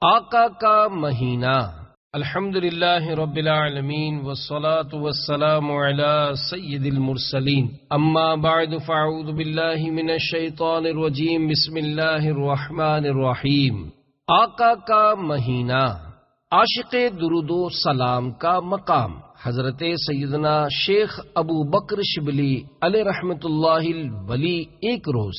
آقا کا مہینہ۔ الحمدللہ رب العالمین والصلاة والسلام علی سید المرسلین، اما بعد فاعوذ باللہ من الشیطان الرجیم، بسم اللہ الرحمن الرحیم۔ آقا کا مہینہ، عاشق درود و سلام کا مقام۔ حضرت سیدنا شیخ ابو بکر شبلی علیہ رحمت اللہ الولی ایک روز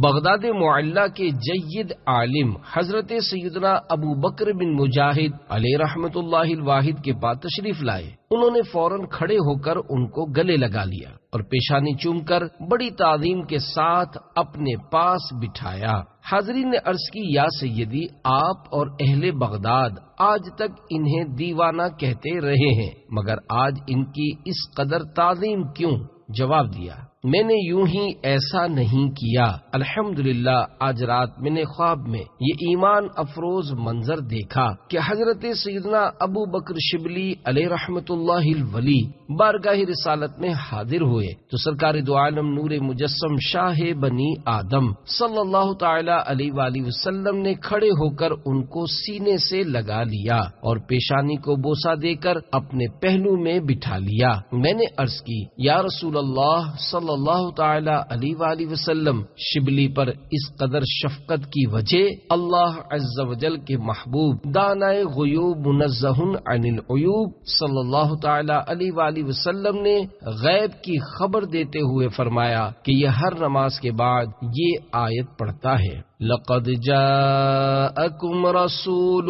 بغداد معلی کے جید عالم حضرت سیدنا ابو بکر بن مجاہد علیہ رحمت اللہ الواحد کے پاس تشریف لائے۔ انہوں نے فوراً کھڑے ہو کر ان کو گلے لگا لیا اور پیشانی چوم کر بڑی تعظیم کے ساتھ اپنے پاس بٹھایا۔ حاضرین نے عرض کی، یا سیدی، آپ اور اہل بغداد آج تک انہیں دیوانہ کہتے رہے ہیں، مگر آج ان کی اس قدر تعظیم کیوں؟ جواب دیا، میں نے یوں ہی ایسا نہیں کیا۔ الحمدللہ آج رات میں نے خواب میں یہ ایمان افروز منظر دیکھا کہ حضرت سیدنا ابو بکر شبلی علیہ رحمت اللہ الولی بارگاہ رسالت میں حاضر ہوئے تو سرکار دو عالم نور مجسم شاہ بنی آدم صلی اللہ تعالی علیہ وآلہ وسلم نے کھڑے ہو کر ان کو سینے سے لگا لیا اور پیشانی کو بوسہ دے کر اپنے پہلو میں بٹھا لیا۔ میں نے عرض کی، یا رسول اللہ صلی اللہ تعالی علیہ وآلہ وسلم، شبلی پر اس قدر شفقت کی وجہ اللہ عز و جل کے محبوب دانائے غیوب منزہ عن العیوب صلی اللہ تعالی علیہ وآلہ وسلم نے غیب کی خبر دیتے ہوئے فرمایا کہ یہ ہر نماز کے بعد یہ آیت پڑھتا ہے، لقد جاءکم رسول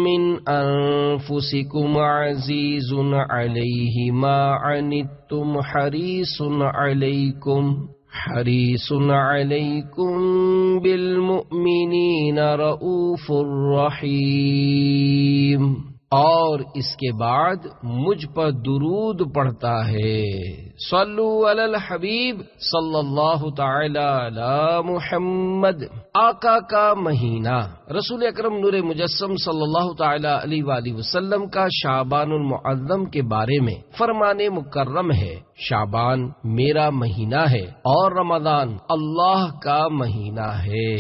من انفسکم عزیز علیہ ما عنتم حریص علیکم بالمؤمنین رؤوف الرحیم۔ اور اس کے بعد مجھ پر درود پڑھتا ہے، صلو علی الحبیب صلی اللہ تعالی علی محمد۔ آقا کا مہینہ، رسول اکرم نور مجسم صلی اللہ تعالی علیہ وآلہ وسلم کا شعبان المعظم کے بارے میں فرمان مکرم ہے، شعبان میرا مہینہ ہے اور رمضان اللہ کا مہینہ ہے۔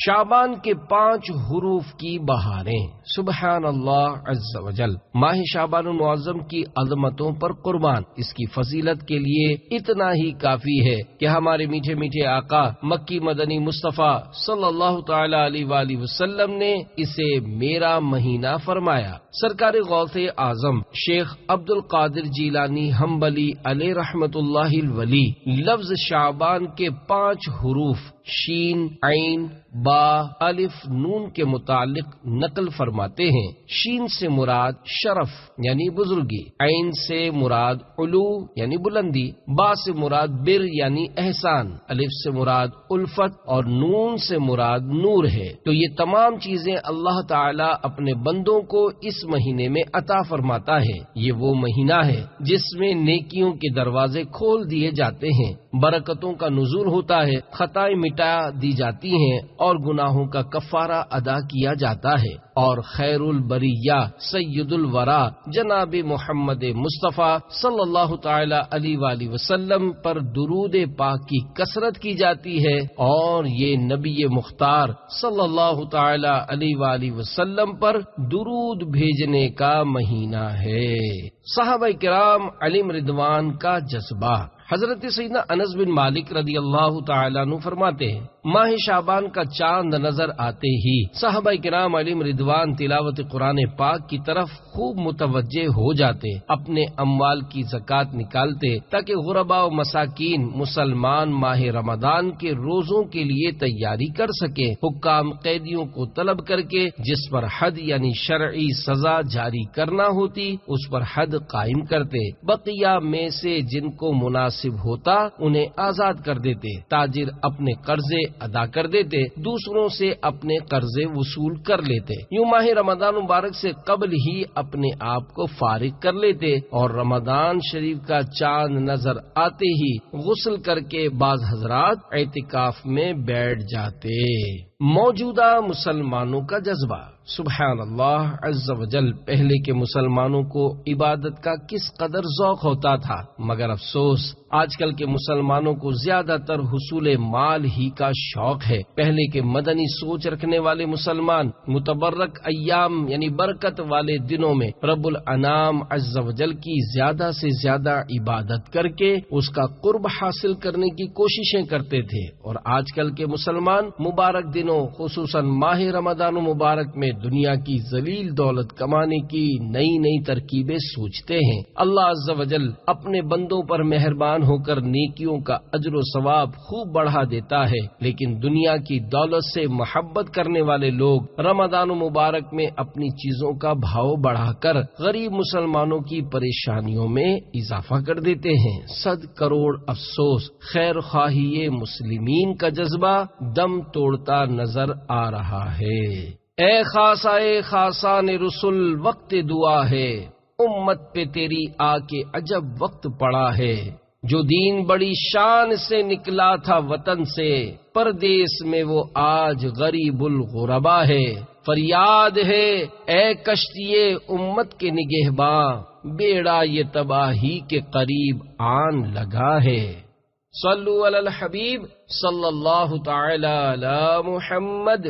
شعبان کے 5 حروف کی بہاریں، سبحان اللہ عز و جل۔ ماہ شعبان المعظم کی عظمتوں پر قربان، اس کی فضیلت کے لیے اتنا ہی کافی ہے کہ ہمارے میٹھے میٹھے آقا مکی مدنی مصطفیٰ صلی اللہ تعالی علیہ وآلہ وسلم نے اسے میرا مہینہ فرمایا۔ سرکار غوث اعظم شیخ عبد القادر جیلانی حنبلی علیہ رحمت اللہ الولی لفظ شعبان کے 5 حروف شین، عین، با، الف، نون کے متعلق نقل فرماتے ہیں۔ شین سے مراد شرف یعنی بزرگی، عین سے مراد علو یعنی بلندی، با سے مراد بر یعنی احسان، الف سے مراد الفت اور نون سے مراد نور ہے۔ تو یہ تمام چیزیں اللہ تعالی اپنے بندوں کو اس مہینے میں عطا فرماتا ہے۔ یہ وہ مہینہ ہے جس میں نیکیوں کے دروازے کھول دیے جاتے ہیں، برکتوں کا نزول ہوتا ہے، خطائیں مٹا دی جاتی ہیں اور گناہوں کا کفارہ ادا کیا جاتا ہے، اور خیر البریہ سید الورا جناب محمد مصطفیٰ صلی اللہ تعالی علیہ وآلہ وسلم پر درود پاک کی کثرت کی جاتی ہے، اور یہ نبی مختار صلی اللہ تعالی علیہ وآلہ وسلم پر درود بھیجنے کا مہینہ ہے۔ صحابہ کرام علیہم رضوان کا جذبہ، حضرت سیدنا انس بن مالک رضی اللہ تعالیٰ عنہ فرماتے ہیں، ماہ شعبان کا چاند نظر آتے ہی صحابہ کرام علیہم رضوان تلاوت قرآن پاک کی طرف خوب متوجہ ہو جاتے، اپنے اموال کی زکوٰۃ نکالتے تاکہ غرباء و مساکین مسلمان ماہ رمضان کے روزوں کے لیے تیاری کر سکیں۔ حکام قیدیوں کو طلب کر کے جس پر حد یعنی شرعی سزا جاری کرنا ہوتی اس پر حد قائم کرتے، بقیہ میں سے جن کو مناسب ہوتا انہیں آزاد کر دیتے، تاجر اپنے قرضے ادا کر دیتے، دوسروں سے اپنے قرضے وصول کر لیتے، یوں ماہ رمضان مبارک سے قبل ہی اپنے آپ کو فارغ کر لیتے، اور رمضان شریف کا چاند نظر آتے ہی غسل کر کے بعض حضرات اعتکاف میں بیٹھ جاتے۔ موجودہ مسلمانوں کا جذبہ۔ سبحان اللہ عز و جل، پہلے کے مسلمانوں کو عبادت کا کس قدر ذوق ہوتا تھا، مگر افسوس آج کل کے مسلمانوں کو زیادہ تر حصول مال ہی کا شوق ہے۔ پہلے کے مدنی سوچ رکھنے والے مسلمان متبرک ایام یعنی برکت والے دنوں میں رب الانام عز و جل کی زیادہ سے زیادہ عبادت کر کے اس کا قرب حاصل کرنے کی کوششیں کرتے تھے، اور آج کل کے مسلمان مبارک دنوں خصوصاً ماہ رمضان مبارک میں دنیا کی ذلیل دولت کمانے کی نئی نئی ترکیبیں سوچتے ہیں۔ اللہ عز و جل اپنے بندوں پر مہربان ہو کر نیکیوں کا اجر و ثواب خوب بڑھا دیتا ہے، لیکن دنیا کی دولت سے محبت کرنے والے لوگ رمضان مبارک میں اپنی چیزوں کا بھاؤ بڑھا کر غریب مسلمانوں کی پریشانیوں میں اضافہ کر دیتے ہیں۔ 100 کروڑ افسوس، خیر خواہی مسلمین کا جذبہ دم توڑتا نظر آ رہا ہے۔ اے خاصان رسول، وقت دعا ہے، امت پہ تیری آ کے عجب وقت پڑا ہے۔ جو دین بڑی شان سے نکلا تھا وطن سے، پردیس میں وہ آج غریب الغربا ہے۔ فریاد ہے اے کشتی امت کے نگہباں، بیڑا یہ تباہی کے قریب آن لگا ہے۔ صلو علی الحبیب صلی اللہ تعالی علی محمد۔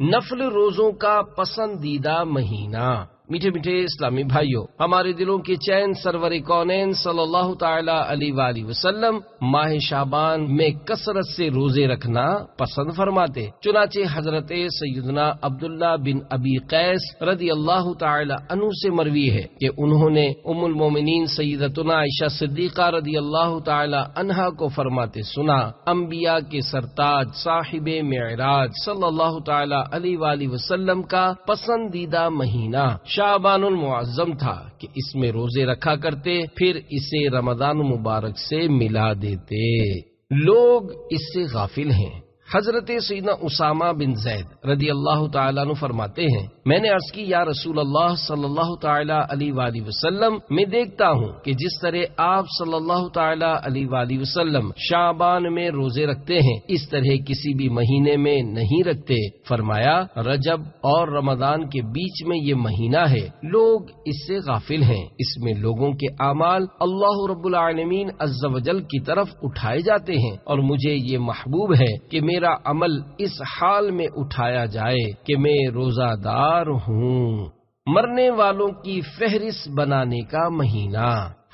نفل روزوں کا پسندیدہ مہینہ۔ میٹھے میٹھے اسلامی بھائیوں، ہمارے دلوں کے چین سرور کونین صلی اللہ تعالی علیہ وآلہ وسلم ماہ شعبان میں کثرت سے روزے رکھنا پسند فرماتے۔ چنانچہ حضرت سیدنا عبداللہ بن ابی قیس رضی اللہ تعالی عنہ سے مروی ہے کہ انہوں نے ام المومنین سیدتنا عائشہ صدیقہ رضی اللہ تعالی عنہا کو فرماتے سنا، انبیاء کے سرتاج صاحب معراج صلی اللہ تعالی علیہ وآلہ وسلم کا پسندیدہ مہینہ شعبان المعظم تھا کہ اس میں روزے رکھا کرتے، پھر اسے رمضان مبارک سے ملا دیتے۔ لوگ اس سے غافل ہیں۔ حضرت سیدنا اسامہ بن زید رضی اللہ تعالیٰ عنہ فرماتے ہیں، میں نے عرض کی یا رسول اللہ صلی اللہ تعالیٰ علیہ وآلہ وسلم، میں دیکھتا ہوں کہ جس طرح آپ صلی اللہ تعالیٰ علیہ وآلہ وسلم شعبان میں روزے رکھتے ہیں، اس طرح کسی بھی مہینے میں نہیں رکھتے۔ فرمایا رجب اور رمضان کے بیچ میں یہ مہینہ ہے، لوگ اس سے غافل ہیں۔ اس میں لوگوں کے اعمال اللہ رب العالمین عز و جل کی طرف اٹھائے جاتے ہیں، اور مجھے یہ محبوب ہے کہ میرا عمل اس حال میں اٹھایا جائے کہ میں روزہ دار ہوں۔ مرنے والوں کی فہرست بنانے کا مہینہ۔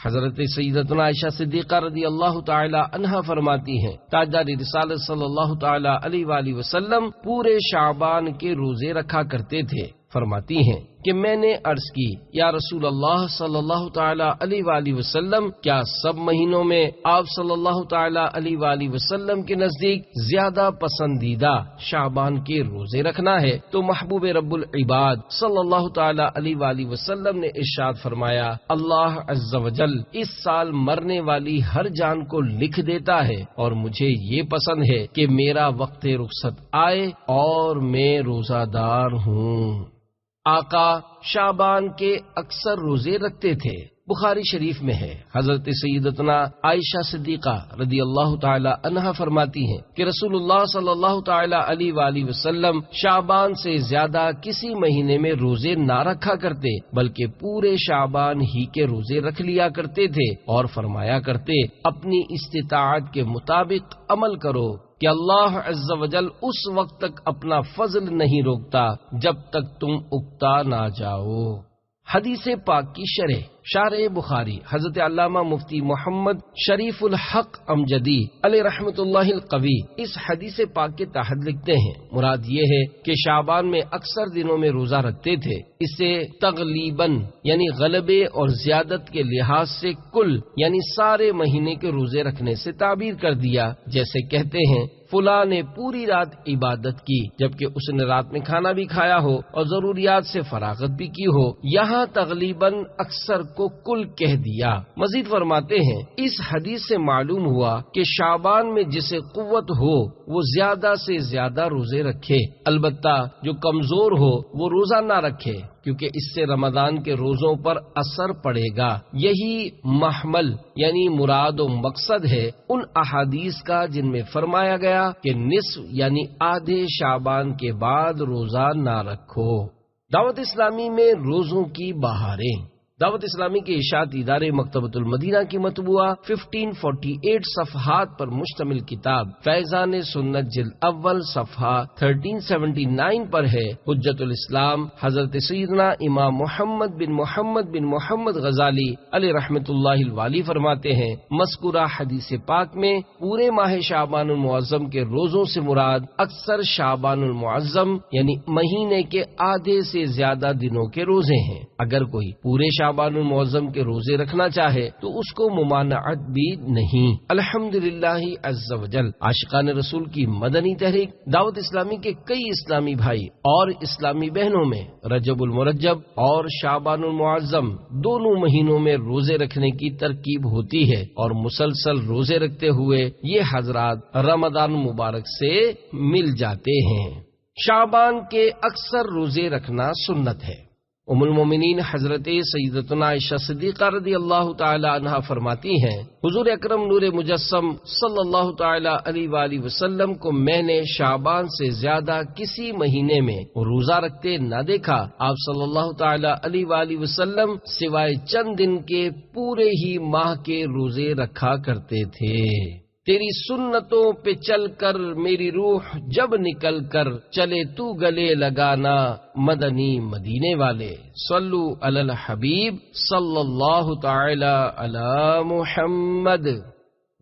حضرت سیدتنا عائشہ صدیقہ رضی اللہ تعالی عنہا فرماتی ہیں، تاجدار رسالت صلی اللہ تعالی علیہ وآلہ وسلم پورے شعبان کے روزے رکھا کرتے تھے۔ فرماتی ہیں کہ میں نے عرض کی یا رسول اللہ صلی اللہ تعالی علیہ وآلہ وسلم، کیا سب مہینوں میں آپ صلی اللہ تعالی علیہ وآلہ وسلم کے نزدیک زیادہ پسندیدہ شعبان کے روزے رکھنا ہے؟ تو محبوب رب العباد صلی اللہ تعالی علیہ وآلہ وسلم نے ارشاد فرمایا، اللہ عز و جل اس سال مرنے والی ہر جان کو لکھ دیتا ہے، اور مجھے یہ پسند ہے کہ میرا وقت رخصت آئے اور میں روزہ دار ہوں۔ آقا شعبان کے اکثر روزے رکھتے تھے۔ بخاری شریف میں ہے، حضرت سیدتنا عائشہ صدیقہ رضی اللہ تعالی عنہا فرماتی ہیں کہ رسول اللہ صلی اللہ تعالی علیہ وآلہ وسلم شعبان سے زیادہ کسی مہینے میں روزے نہ رکھا کرتے، بلکہ پورے شعبان ہی کے روزے رکھ لیا کرتے تھے، اور فرمایا کرتے اپنی استطاعت کے مطابق عمل کرو کہ اللہ عز و جل اس وقت تک اپنا فضل نہیں روکتا جب تک تم اکتا نہ جاؤ۔ حدیث پاک کی شرح بخاری حضرت علامہ مفتی محمد شریف الحق امجدی علیہ رحمت اللہ القوی اس حدیث پاک کے تحت لکھتے ہیں، مراد یہ ہے کہ شعبان میں اکثر دنوں میں روزہ رکھتے تھے۔ اسے تغلیباً یعنی غلبے اور زیادت کے لحاظ سے کل یعنی سارے مہینے کے روزے رکھنے سے تعبیر کر دیا، جیسے کہتے ہیں فلاں نے پوری رات عبادت کی جبکہ اس نے رات میں کھانا بھی کھایا ہو اور ضروریات سے فراغت بھی کی ہو۔ یہاں تغلیباً اکثر کو کل کہہ دیا۔ مزید فرماتے ہیں اس حدیث سے معلوم ہوا کہ شعبان میں جسے قوت ہو وہ زیادہ سے زیادہ روزے رکھے، البتہ جو کمزور ہو وہ روزہ نہ رکھے، کیونکہ اس سے رمضان کے روزوں پر اثر پڑے گا۔ یہی محمل یعنی مراد و مقصد ہے ان احادیث کا جن میں فرمایا گیا کہ نصف یعنی آدھے شعبان کے بعد روزہ نہ رکھو۔ دعوت اسلامی میں روزوں کی بہاریں۔ دعوت اسلامی کے اشاعتی ادارے مکتبۃ المدینہ کی مطبوعہ 1548 صفحات پر مشتمل کتاب فیضان سنت جلد اول صفحہ 1379 پر ہے۔ حجت الاسلام حضرت سیدنا امام محمد بن محمد غزالی علیہ رحمت اللہ الوالی فرماتے ہیں، مذکورہ حدیث پاک میں پورے ماہ شعبان المعظم کے روزوں سے مراد اکثر شعبان المعظم یعنی مہینے کے آدھے سے زیادہ دنوں کے روزے ہیں۔ اگر کوئی پورے شعبان المعظم کے روزے رکھنا چاہے تو اس کو ممانعت بھی نہیں۔ الحمدللہ عز وجل عاشقان رسول کی مدنی تحریک دعوت اسلامی کے کئی اسلامی بھائی اور اسلامی بہنوں میں رجب المرجب اور شعبان المعظم دونوں مہینوں میں روزے رکھنے کی ترکیب ہوتی ہے، اور مسلسل روزے رکھتے ہوئے یہ حضرات رمضان مبارک سے مل جاتے ہیں۔ شعبان کے اکثر روزے رکھنا سنت ہے۔ ام المومنین حضرت سیدتنا عائشہ صدیقہ رضی اللہ تعالی عنہا فرماتی ہیں، حضور اکرم نور مجسم صلی اللہ تعالی علیہ وآلہ وسلم کو میں نے شعبان سے زیادہ کسی مہینے میں روزہ رکھتے نہ دیکھا۔ آپ صلی اللہ تعالی علیہ وآلہ وسلم سوائے چند دن کے پورے ہی ماہ کے روزے رکھا کرتے تھے۔ تیری سنتوں پہ چل کر میری روح جب نکل کر چلے تو گلے لگانا مدنی مدینے والے، صلو علی الحبیب صلی اللہ تعالی علی محمد۔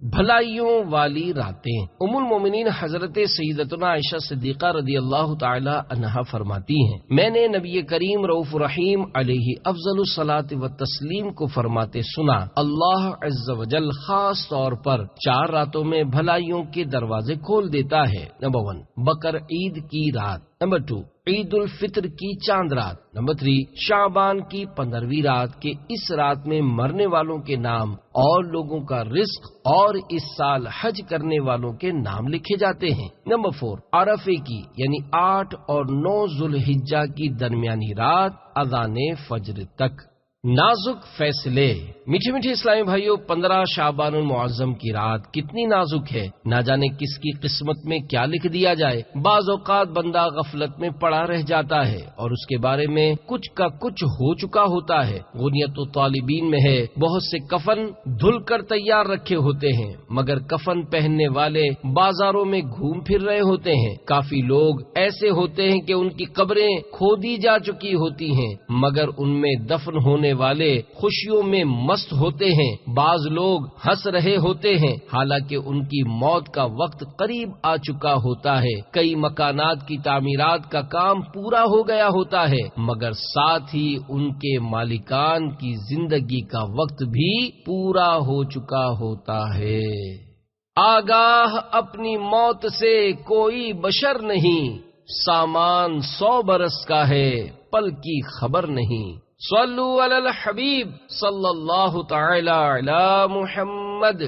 بھلائیوں والی راتیں۔ ام المومنین حضرت سیدتنا عائشہ صدیقہ رضی اللہ تعالی عنہا فرماتی ہیں، میں نے نبی کریم رؤوف رحیم علیہ افضل الصلاۃ والتسلیم کو فرماتے سنا، اللہ عز وجل خاص طور پر 4 راتوں میں بھلائیوں کے دروازے کھول دیتا ہے۔ نمبر 1 بقر عید کی رات، نمبر 2 عید الفطر کی چاند رات، نمبر 3 شعبان کی 15ویں رات کے اس رات میں مرنے والوں کے نام اور لوگوں کا رزق اور اس سال حج کرنے والوں کے نام لکھے جاتے ہیں۔ نمبر 4 عرفے کی یعنی 8 اور 9 ذوالحجہ کی درمیانی رات اذان فجر تک۔ نازک فیصلے۔ میٹھے میٹھے اسلامی بھائیوں، 15 شعبان المعظم کی رات کتنی نازک ہے، نہ جانے کس کی قسمت میں کیا لکھ دیا جائے۔ بعض اوقات بندہ غفلت میں پڑا رہ جاتا ہے اور اس کے بارے میں کچھ کا کچھ ہو چکا ہوتا ہے۔ غنیت الطالبین میں ہے، بہت سے کفن دھل کر تیار رکھے ہوتے ہیں مگر کفن پہننے والے بازاروں میں گھوم پھر رہے ہوتے ہیں۔ کافی لوگ ایسے ہوتے ہیں کہ ان کی قبریں کھودی جا چکی ہوتی ہیں مگر ان میں دفن ہونے والے خوشیوں میں مست ہوتے ہیں۔ بعض لوگ ہنس رہے ہوتے ہیں حالانکہ ان کی موت کا وقت قریب آ چکا ہوتا ہے۔ کئی مکانات کی تعمیرات کا کام پورا ہو گیا ہوتا ہے مگر ساتھ ہی ان کے مالکان کی زندگی کا وقت بھی پورا ہو چکا ہوتا ہے۔ آگاہ اپنی موت سے کوئی بشر نہیں، سامان 100 برس کا ہے، پل کی خبر نہیں۔ صلو علی الحبیب صلی اللہ تعالی علی محمد۔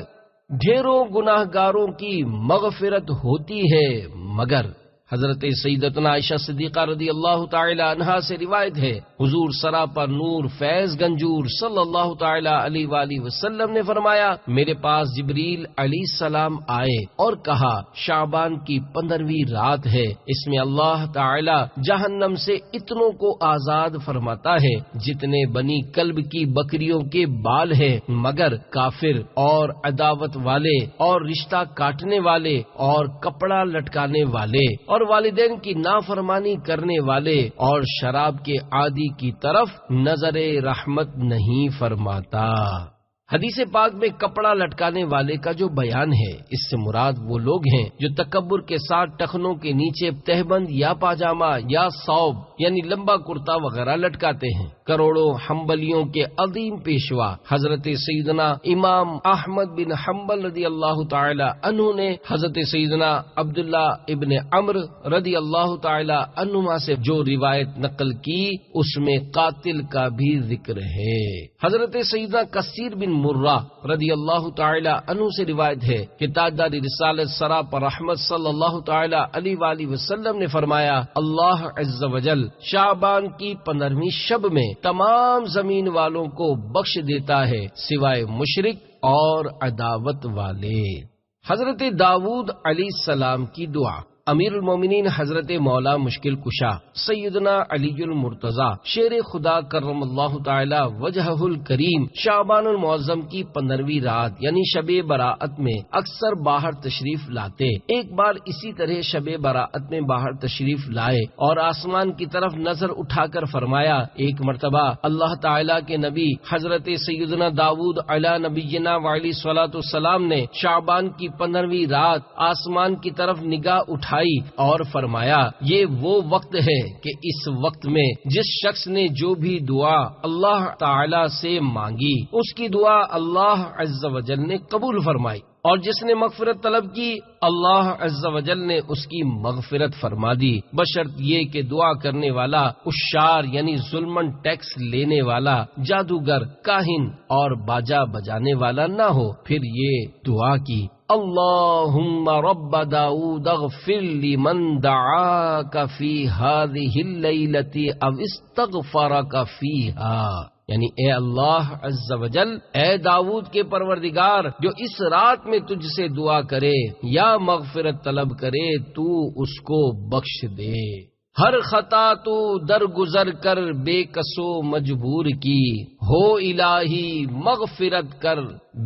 ڈھیروں گناہ گاروں کی مغفرت ہوتی ہے مگر حضرت سیدتنا عائشہ صدیقہ رضی اللہ تعالی عنہا سے روایت ہے، حضور سراپا نور فیض گنجور صلی اللہ تعالی علیہ وآلہ وسلم نے فرمایا، میرے پاس جبریل علیہ السلام آئے اور کہا شعبان کی 15ویں رات ہے، اس میں اللہ تعالی جہنم سے اتنوں کو آزاد فرماتا ہے جتنے بنی کلب کی بکریوں کے بال ہیں، مگر کافر اور عداوت والے اور رشتہ کاٹنے والے اور کپڑا لٹکانے والے اور والدین کی نافرمانی کرنے والے اور شراب کے عادی کی طرف نظر رحمت نہیں فرماتا۔ حدیث پاک میں کپڑا لٹکانے والے کا جو بیان ہے، اس سے مراد وہ لوگ ہیں جو تکبر کے ساتھ ٹخنوں کے نیچے تہبند یا پاجامہ یا ثوب یعنی لمبا کرتا وغیرہ لٹکاتے ہیں۔ کروڑوں حنبلیوں کے عظیم پیشوا حضرت سیدنا امام احمد بن حنبل رضی اللہ تعالی عنہ نے حضرت سیدنا عبداللہ ابن عمرو رضی اللہ تعالی عنہما سے جو روایت نقل کی اس میں قاتل کا بھی ذکر ہے۔ حضرت سیدنا کثیر بن مرہ رضی اللہ تعالی عنہ سے روایت ہے کہ تاجدار رسالت سراپا رحمت صلی اللہ تعالی علیہ وآلہ وسلم نے فرمایا، اللہ عز وجل شعبان کی 15ویں شب میں تمام زمین والوں کو بخش دیتا ہے سوائے مشرک اور عداوت والے۔ حضرت داؤد علیہ السلام کی دعا۔ امیر المومنین حضرت مولا مشکل کشا سیدنا علی المرتضی شیر خدا کرم اللہ تعالی وجہہ الکریم شعبان المعظم کی 15ویں رات یعنی شب براءت میں اکثر باہر تشریف لاتے۔ ایک بار اسی طرح شب براءت میں باہر تشریف لائے اور آسمان کی طرف نظر اٹھا کر فرمایا، ایک مرتبہ اللہ تعالی کے نبی حضرت سیدنا داؤد علی نبینا وعلیہ الصلوۃ والسلام نے شعبان کی 15ویں رات آسمان کی طرف نگاہ اٹھا اور فرمایا، یہ وہ وقت ہے کہ اس وقت میں جس شخص نے جو بھی دعا اللہ تعالی سے مانگی اس کی دعا اللہ عز و جل نے قبول فرمائی، اور جس نے مغفرت طلب کی اللہ عز و جل نے اس کی مغفرت فرما دی، بشرط یہ کہ دعا کرنے والا اشار یعنی ظلمن ٹیکس لینے والا، جادوگر، کاہن اور باجا بجانے والا نہ ہو۔ پھر یہ دعا کی، اللہم رب داؤد اغفر لمن دعاک فی ہذہ اللیلۃ او استغفرک فیہا، یعنی اے اللہ عز و جل، اے داؤد کے پروردگار، جو اس رات میں تجھ سے دعا کرے یا مغفرت طلب کرے تو اس کو بخش دے۔ ہر خطا تو درگزر کر بے کسو مجبور کی، ہو الہی مغفرت کر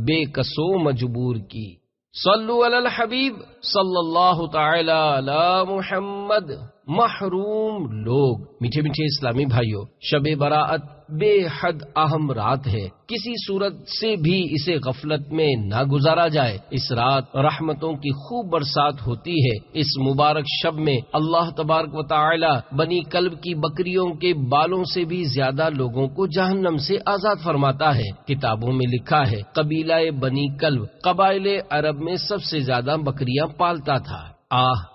بے کسو مجبور کی۔ صلو علی الحبیب صلی اللہ تعالی علی محمد۔ محروم لوگ، میٹھے میٹھے اسلامی بھائیوں، شب براءت بے حد اہم رات ہے، کسی صورت سے بھی اسے غفلت میں نہ گزارا جائے۔ اس رات رحمتوں کی خوب برسات ہوتی ہے۔ اس مبارک شب میں اللہ تبارک و تعالی بنی کلب کی بکریوں کے بالوں سے بھی زیادہ لوگوں کو جہنم سے آزاد فرماتا ہے۔ کتابوں میں لکھا ہے قبیلہ بنی کلب قبائل عرب میں سب سے زیادہ بکریاں پالتا تھا۔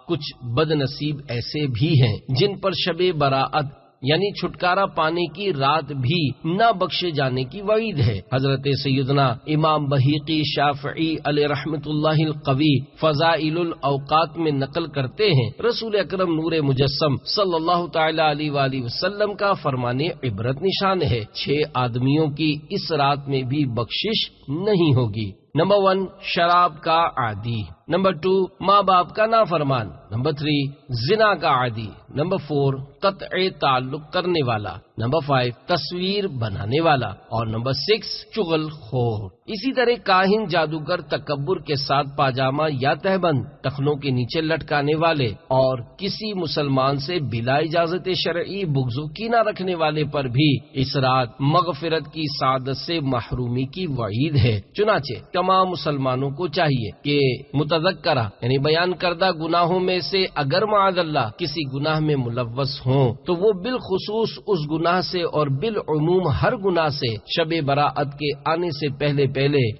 کچھ بد نصیب ایسے بھی ہیں جن پر شب براءت یعنی چھٹکارا پانے کی رات بھی نہ بخشے جانے کی وعید ہے۔ حضرت سیدنا امام بہیقی شافعی علیہ رحمت اللہ القوی فضائل الاوقات میں نقل کرتے ہیں، رسول اکرم نور مجسم صلی اللہ تعالی علیہ وآلہ وسلم کا فرمان عبرت نشان ہے، 6 آدمیوں کی اس رات میں بھی بخشش نہیں ہوگی۔ نمبر 1 شراب کا عادی، نمبر 2 ماں باپ کا نافرمان، نمبر 3 زنا کا عادی، نمبر 4 قطع تعلق کرنے والا، نمبر 5 تصویر بنانے والا، اور نمبر 6 چغل خور۔ اسی طرح کاہن، جادوگر، تکبر کے ساتھ پاجامہ یا تہبند ٹخنوں کے نیچے لٹکانے والے اور کسی مسلمان سے بلا اجازت شرعی بغض و کینہ رکھنے والے پر بھی اس رات مغفرت کی سعادت سے محرومی کی وعید ہے۔ چنانچہ تمام مسلمانوں کو چاہیے کہ متذکرہ یعنی بیان کردہ گناہوں میں سے اگر معاذ اللہ کسی گناہ میں ملوث ہوں تو وہ بالخصوص اس گناہ سے اور بالعموم ہر گناہ سے شب براءت کے آنے سے پہلے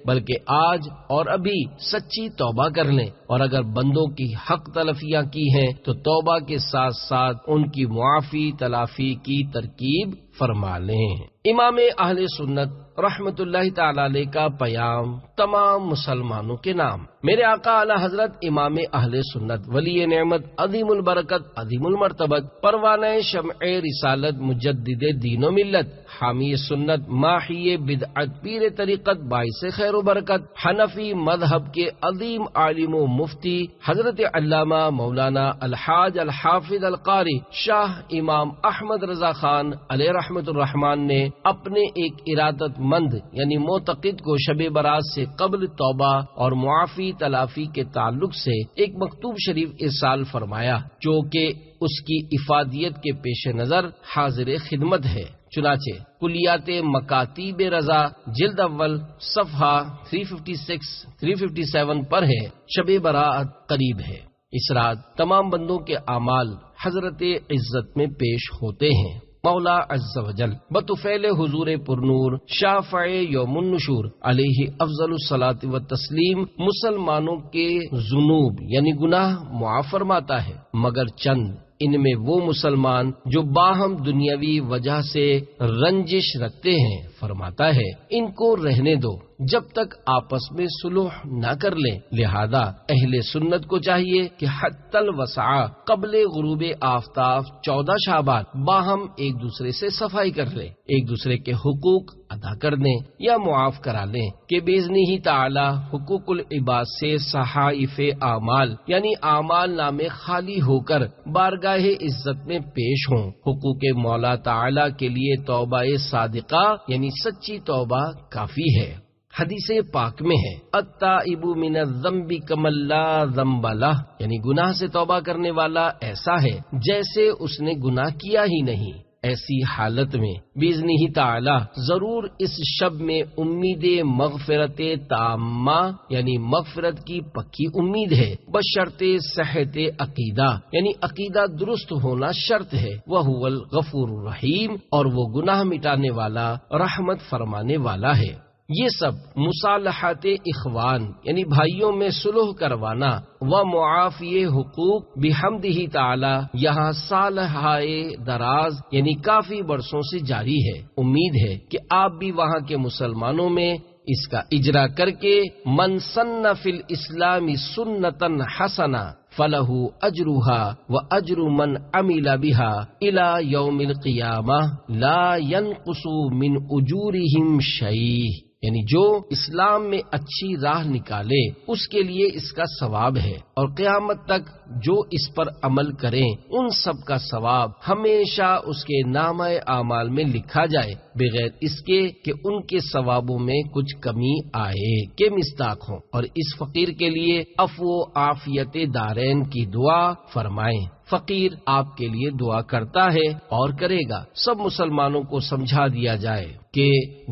بلکہ آج اور ابھی سچی توبہ کر لیں، اور اگر بندوں کی حق تلفیاں کی ہیں تو توبہ کے ساتھ ساتھ ان کی معافی تلافی کی ترکیب فرما لیں۔ امام اہل سنت رحمت اللہ تعالی علیہ کا پیام تمام مسلمانوں کے نام۔ میرے آقا اعلی حضرت امام اہل سنت ولی نعمت عظیم البرکت عظیم المرتبت پروانہ شمع رسالت مجدد دین و ملت حامی سنت ماحی بدعت پیر طریقت باعث خیر و برکت حنفی مذہب کے عظیم عالم و مفتی حضرت علامہ مولانا الحاج الحافظ القاری شاہ امام احمد رضا خان علیہ رحمت الرحمن نے اپنے ایک ارادت مند یعنی معتقد کو شب برات سے قبل توبہ اور معافی تلافی کے تعلق سے ایک مکتوب شریف ارسال فرمایا جو کہ اس کی افادیت کے پیش نظر حاضر خدمت ہے۔ چنانچہ کلیات مکاتیب رضا جلد اول صفحہ 356-357 پر ہے۔ شب برات قریب ہے، اس رات تمام بندوں کے اعمال حضرت عزت میں پیش ہوتے ہیں۔ مولا عز و جل بطفیل حضور پرنور شافع یوم النشور علیہ افضل الصلاۃ والتسلیم مسلمانوں کے ذنوب یعنی گناہ معاف فرماتا ہے، مگر چند ان میں وہ مسلمان جو باہم دنیاوی وجہ سے رنجش رکھتے ہیں، فرماتا ہے ان کو رہنے دو، جب تک آپس میں صلح نہ کر لیں۔ لہذا اہل سنت کو چاہیے کہ حتی الوسع قبل غروب آفتاب 14 شعبان باہم ایک دوسرے سے صفائی کر لیں، ایک دوسرے کے حقوق ادا کر دیں یا معاف کرا لیں کہ باذنہ تعالی حقوق العباد سے صحائف اعمال یعنی اعمال نامے خالی ہو کر بارگاہ عزت میں پیش ہوں۔ حقوق مولا تعالی کے لیے توبہ صادقہ یعنی سچی توبہ کافی ہے۔ حدیث پاک میں ہے التائب من الذنب کمن لا ذنب لہ، یعنی گناہ سے توبہ کرنے والا ایسا ہے جیسے اس نے گناہ کیا ہی نہیں۔ ایسی حالت میں باذنہ تعالی ضرور اس شب میں امید مغفرت تامہ یعنی مغفرت کی پکی امید ہے، بشرط صحت عقیدہ یعنی عقیدہ درست ہونا شرط ہے، وہو الغفور الرحیم اور وہ گناہ مٹانے والا رحمت فرمانے والا ہے۔ یہ سب مصالحات اخوان یعنی بھائیوں میں صلح کروانا و معافی حقوق بحمدہ تعالی یہاں سالہائے دراز یعنی کافی برسوں سے جاری ہے۔ امید ہے کہ آپ بھی وہاں کے مسلمانوں میں اس کا اجرا کر کے من سن فی الاسلام سنتا حسنہ فلہ اجرھا واجر من عمل بها الی یوم القیامہ لا ینقص من اجورہم شیء، یعنی جو اسلام میں اچھی راہ نکالے اس کے لیے اس کا ثواب ہے، اور قیامت تک جو اس پر عمل کریں ان سب کا ثواب ہمیشہ اس کے نامہ اعمال میں لکھا جائے بغیر اس کے کہ ان کے ثوابوں میں کچھ کمی آئے کہ مصداق ہوں۔ اور اس فقیر کے لیے عفو و عافیت دارین کی دعا فرمائیں۔ فقیر آپ کے لیے دعا کرتا ہے اور کرے گا۔ سب مسلمانوں کو سمجھا دیا جائے کہ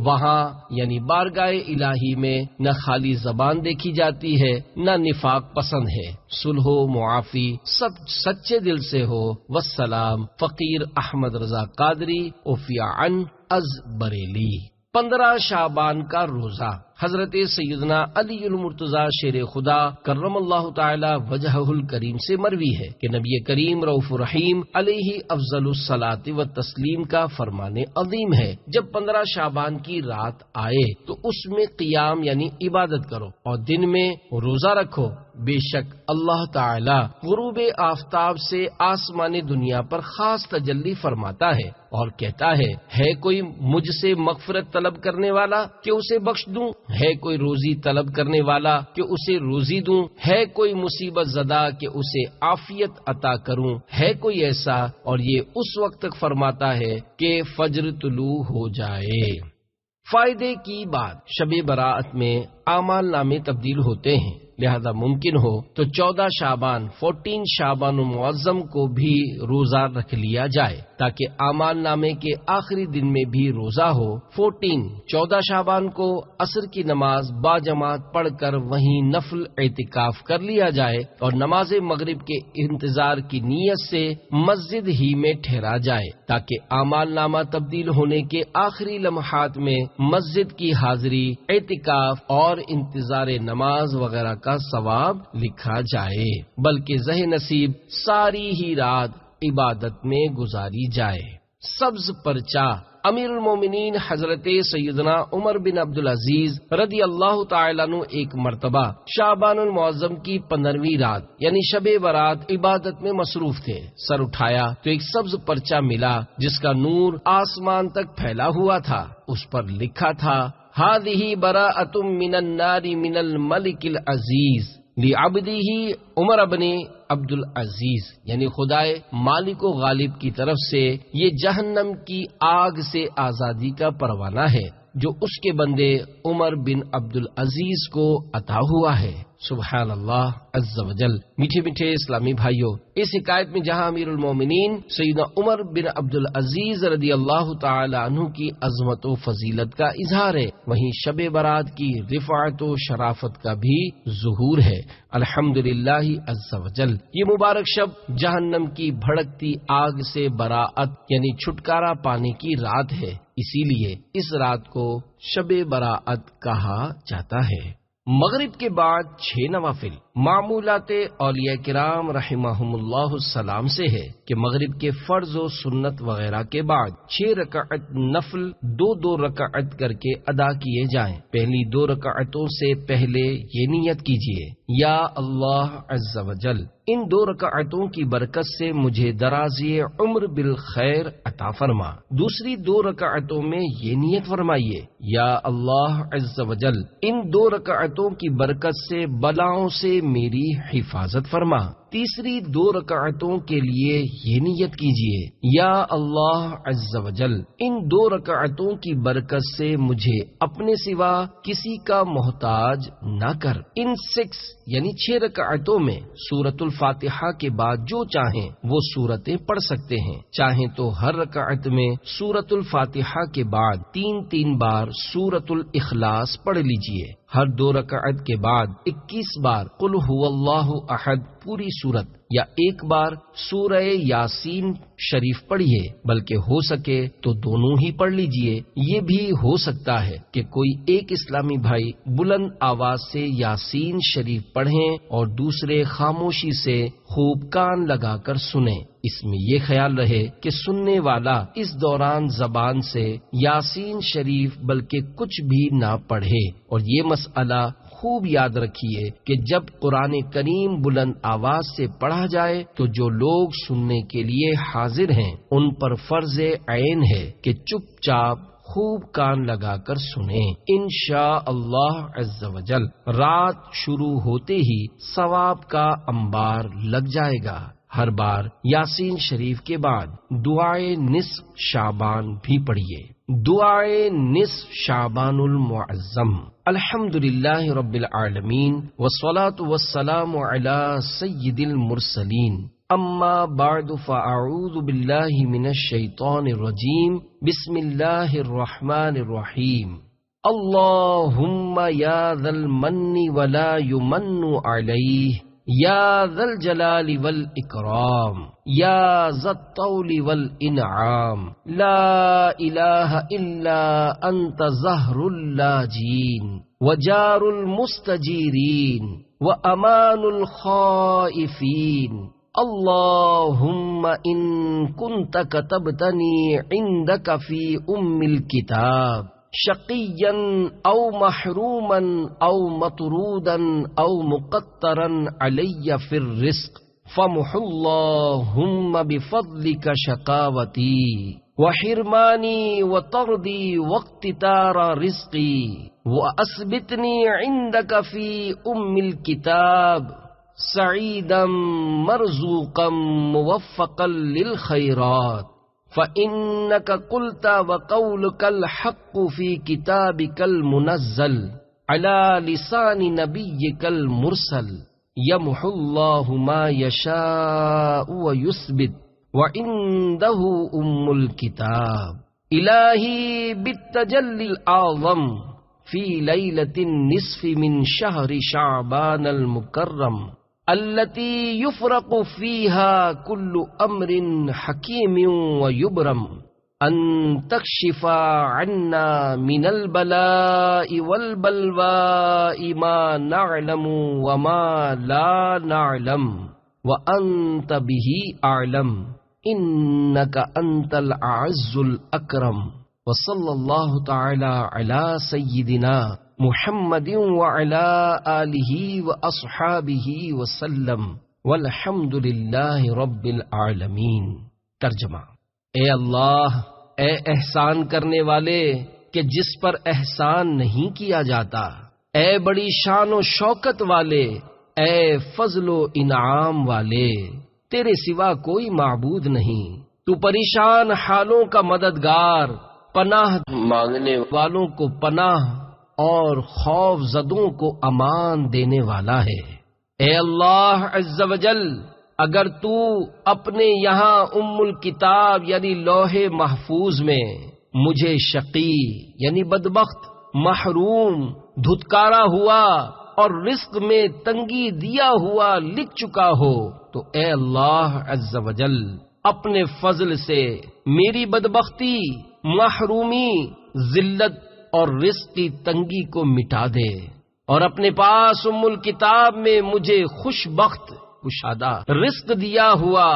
وہاں یعنی بارگاہ الہی میں نہ خالی زبان دیکھی جاتی ہے نہ نفاق پسند ہے، صلح و معافی سب سچے دل سے ہو۔ والسلام، فقیر احمد رضا قادری اوفیا عن از بریلی۔ 15 شعبان کا روزہ حضرت سیدنا علی المرتضی شیر خدا کرم اللہ تعالی وجہہ الکریم سے مروی ہے کہ نبی کریم رؤوف رحیم علیہ افضل الصلاۃ والتسلیم کا فرمان عظیم ہے، جب 15 شعبان کی رات آئے تو اس میں قیام یعنی عبادت کرو اور دن میں روزہ رکھو، بے شک اللہ تعالی غروب آفتاب سے آسمان دنیا پر خاص تجلی فرماتا ہے اور کہتا ہے کوئی مجھ سے مغفرت طلب کرنے والا کہ اسے بخش دوں، ہے کوئی روزی طلب کرنے والا کہ اسے روزی دوں، ہے کوئی مصیبت زدہ کہ اسے عافیت عطا کروں، ہے کوئی ایسا، اور یہ اس وقت تک فرماتا ہے کہ فجر طلوع ہو جائے۔ فائدے کی بات، شب برات میں اعمال نامے تبدیل ہوتے ہیں، لہذا ممکن ہو تو 14 شعبان 14 شعبان المعظم کو بھی روزہ رکھ لیا جائے تاکہ اعمال نامے کے آخری دن میں بھی روزہ ہو۔ 14 شعبان کو عصر کی نماز باجماعت پڑھ کر وہیں نفل اعتکاف کر لیا جائے اور نماز مغرب کے انتظار کی نیت سے مسجد ہی میں ٹھہرا جائے تاکہ اعمال نامہ تبدیل ہونے کے آخری لمحات میں مسجد کی حاضری، اعتکاف اور انتظار نماز وغیرہ کا ثواب لکھا جائے، بلکہ ذہ نصیب ساری ہی رات عبادت میں گزاری جائے۔ سبز پرچہ، امیر المومنین حضرت سیدنا عمر بن عبدالعزیز رضی اللہ تعالیٰ عنہ ایک مرتبہ شعبان المعظم کی 15ویں رات یعنی شب برات عبادت میں مصروف تھے۔ سر اٹھایا تو ایک سبز پرچہ ملا جس کا نور آسمان تک پھیلا ہوا تھا، اس پر لکھا تھا ہذہ براءۃ من النار من الملک العزیز لعبدہ عمر بن عبدالعزیز، یعنی خدائے مالک و غالب کی طرف سے یہ جہنم کی آگ سے آزادی کا پروانہ ہے جو اس کے بندے عمر بن عبدالعزیز کو عطا ہوا ہے۔ سبحان اللہ عز و جل۔ میٹھے میٹھے اسلامی بھائیوں، اس حکایت میں جہاں امیر المومنین سیدنا عمر بن عبدالعزیز رضی اللہ تعالی عنہ کی عظمت و فضیلت کا اظہار ہے، وہیں شب برات کی رفعت و شرافت کا بھی ظہور ہے۔ الحمدللہ عز و جل۔ یہ مبارک شب جہنم کی بھڑکتی آگ سے براعت یعنی چھٹکارا پانے کی رات ہے، اسی لیے اس رات کو شب براعت کہا جاتا ہے۔ مغرب کے بعد 6 نوافل معمولات اولیاء کرام رحمہم اللہ السلام سے ہے کہ مغرب کے فرض و سنت وغیرہ کے بعد 6 رکعت نفل 2 رکعت کر کے ادا کیے جائیں۔ پہلی 2 رکعتوں سے پہلے یہ نیت کیجیے، یا اللہ عز و جل ان 2 رکعتوں کی برکت سے مجھے درازی عمر بالخیر عطا فرما۔ دوسری 2 رکعتوں میں یہ نیت فرمائیے، یا اللہ عز و جل ان 2 رکعتوں کی برکت سے بلاؤں سے میری حفاظت فرما۔ تیسری 2 رکعتوں کے لیے یہ نیت کیجیے، یا اللہ عز و جل ان 2 رکعتوں کی برکت سے مجھے اپنے سوا کسی کا محتاج نہ کر۔ ان 6 رکعتوں میں سورۃ الفاتحہ کے بعد جو چاہیں وہ سورتیں پڑھ سکتے ہیں، چاہیں تو ہر رکعت میں سورۃ الفاتحہ کے بعد 3 بار سورۃ الاخلاص پڑھ لیجئے۔ ہر 2 رکعت کے بعد 21 بار قل هو اللہ احد پوری سورت یا 1 بار سورہ یاسین شریف پڑھیے، بلکہ ہو سکے تو دونوں ہی پڑھ لیجئے۔ یہ بھی ہو سکتا ہے کہ کوئی ایک اسلامی بھائی بلند آواز سے یاسین شریف پڑھیں اور دوسرے خاموشی سے خوب کان لگا کر سنیں۔ اس میں یہ خیال رہے کہ سننے والا اس دوران زبان سے یاسین شریف بلکہ کچھ بھی نہ پڑھے۔ اور یہ مسئلہ خوب یاد رکھیے کہ جب قرآن کریم بلند آواز سے پڑھا جائے تو جو لوگ سننے کے لیے حاضر ہیں ان پر فرض عین ہے کہ چپ چاپ خوب کان لگا کر سنیں۔ انشاء اللہ عز و جل رات شروع ہوتے ہی ثواب کا انبار لگ جائے گا۔ ہر بار یاسین شریف کے بعد دعائے نصف شعبان بھی پڑھیے۔ دعائے نصف شعبان المعظم۔ الحمدللہ رب العالمین والصلاة والسلام علی سید المرسلین، اما بعد فاعوذ باللہ من الشیطان الرجیم، بسم اللہ الرحمن الرحیم۔ اللہم یا ذا المن ولا یمن علیہ، یا ذا الجلال والاکرام، یا ذا الطول والانعام، لا الہ الا انت ظہر اللاجین وجار المستجیرین وامان الخائفین۔ اللہم ان کنت کتبتنی عندک فی الکتاب شقیا او محروما او مطرودا او مقترا علی فی الرزق فمح اللہم بفضلک شقاوتی وحرمانی وطردی واقتتار رزقی واثبتنی عندک فی الکتاب سعیدا مرزوقا موفقا للخیرات، فإنك قلت وقولك الحق في كتابك المنزل على لسان نبيك المرسل، يمحو الله ما يشاء ويثبت وعنده الكتاب۔ إلهي بالتجلي الأعظم في ليلة النصف من شهر شعبان المكرم التي يفرق فيها كل أمر حكيم ويبرم، أن تكشف عنا من البلاء والبلواء ما نعلم وما لا نعلم، وأنت به أعلم، إنك أنت الأعز الأكرم۔ وصلى الله تعالى على سيدنا محمد وعلى آلہ واصحابہ وسلم، والحمد للہ رب العالمین۔ ترجمہ: اے اللہ، اے احسان کرنے والے کہ جس پر احسان نہیں کیا جاتا، اے بڑی شان و شوکت والے، اے فضل و انعام والے، تیرے سوا کوئی معبود نہیں، تو پریشان حالوں کا مددگار، پناہ مانگنے والوں کو پناہ اور خوف زدوں کو امان دینے والا ہے۔ اے اللہ عز و جل، اگر تو اپنے یہاں الکتاب یعنی لوح محفوظ میں مجھے شقی یعنی بدبخت، محروم، دھتکارا ہوا اور رزق میں تنگی دیا ہوا لکھ چکا ہو تو اے اللہ عز و جل اپنے فضل سے میری بدبختی، محرومی، ذلت اور رزق کی تنگی کو مٹا دے۔ اور اپنے پاس ام الکتاب میں مجھے خوش بخت کشادہ رزق دیا ہوا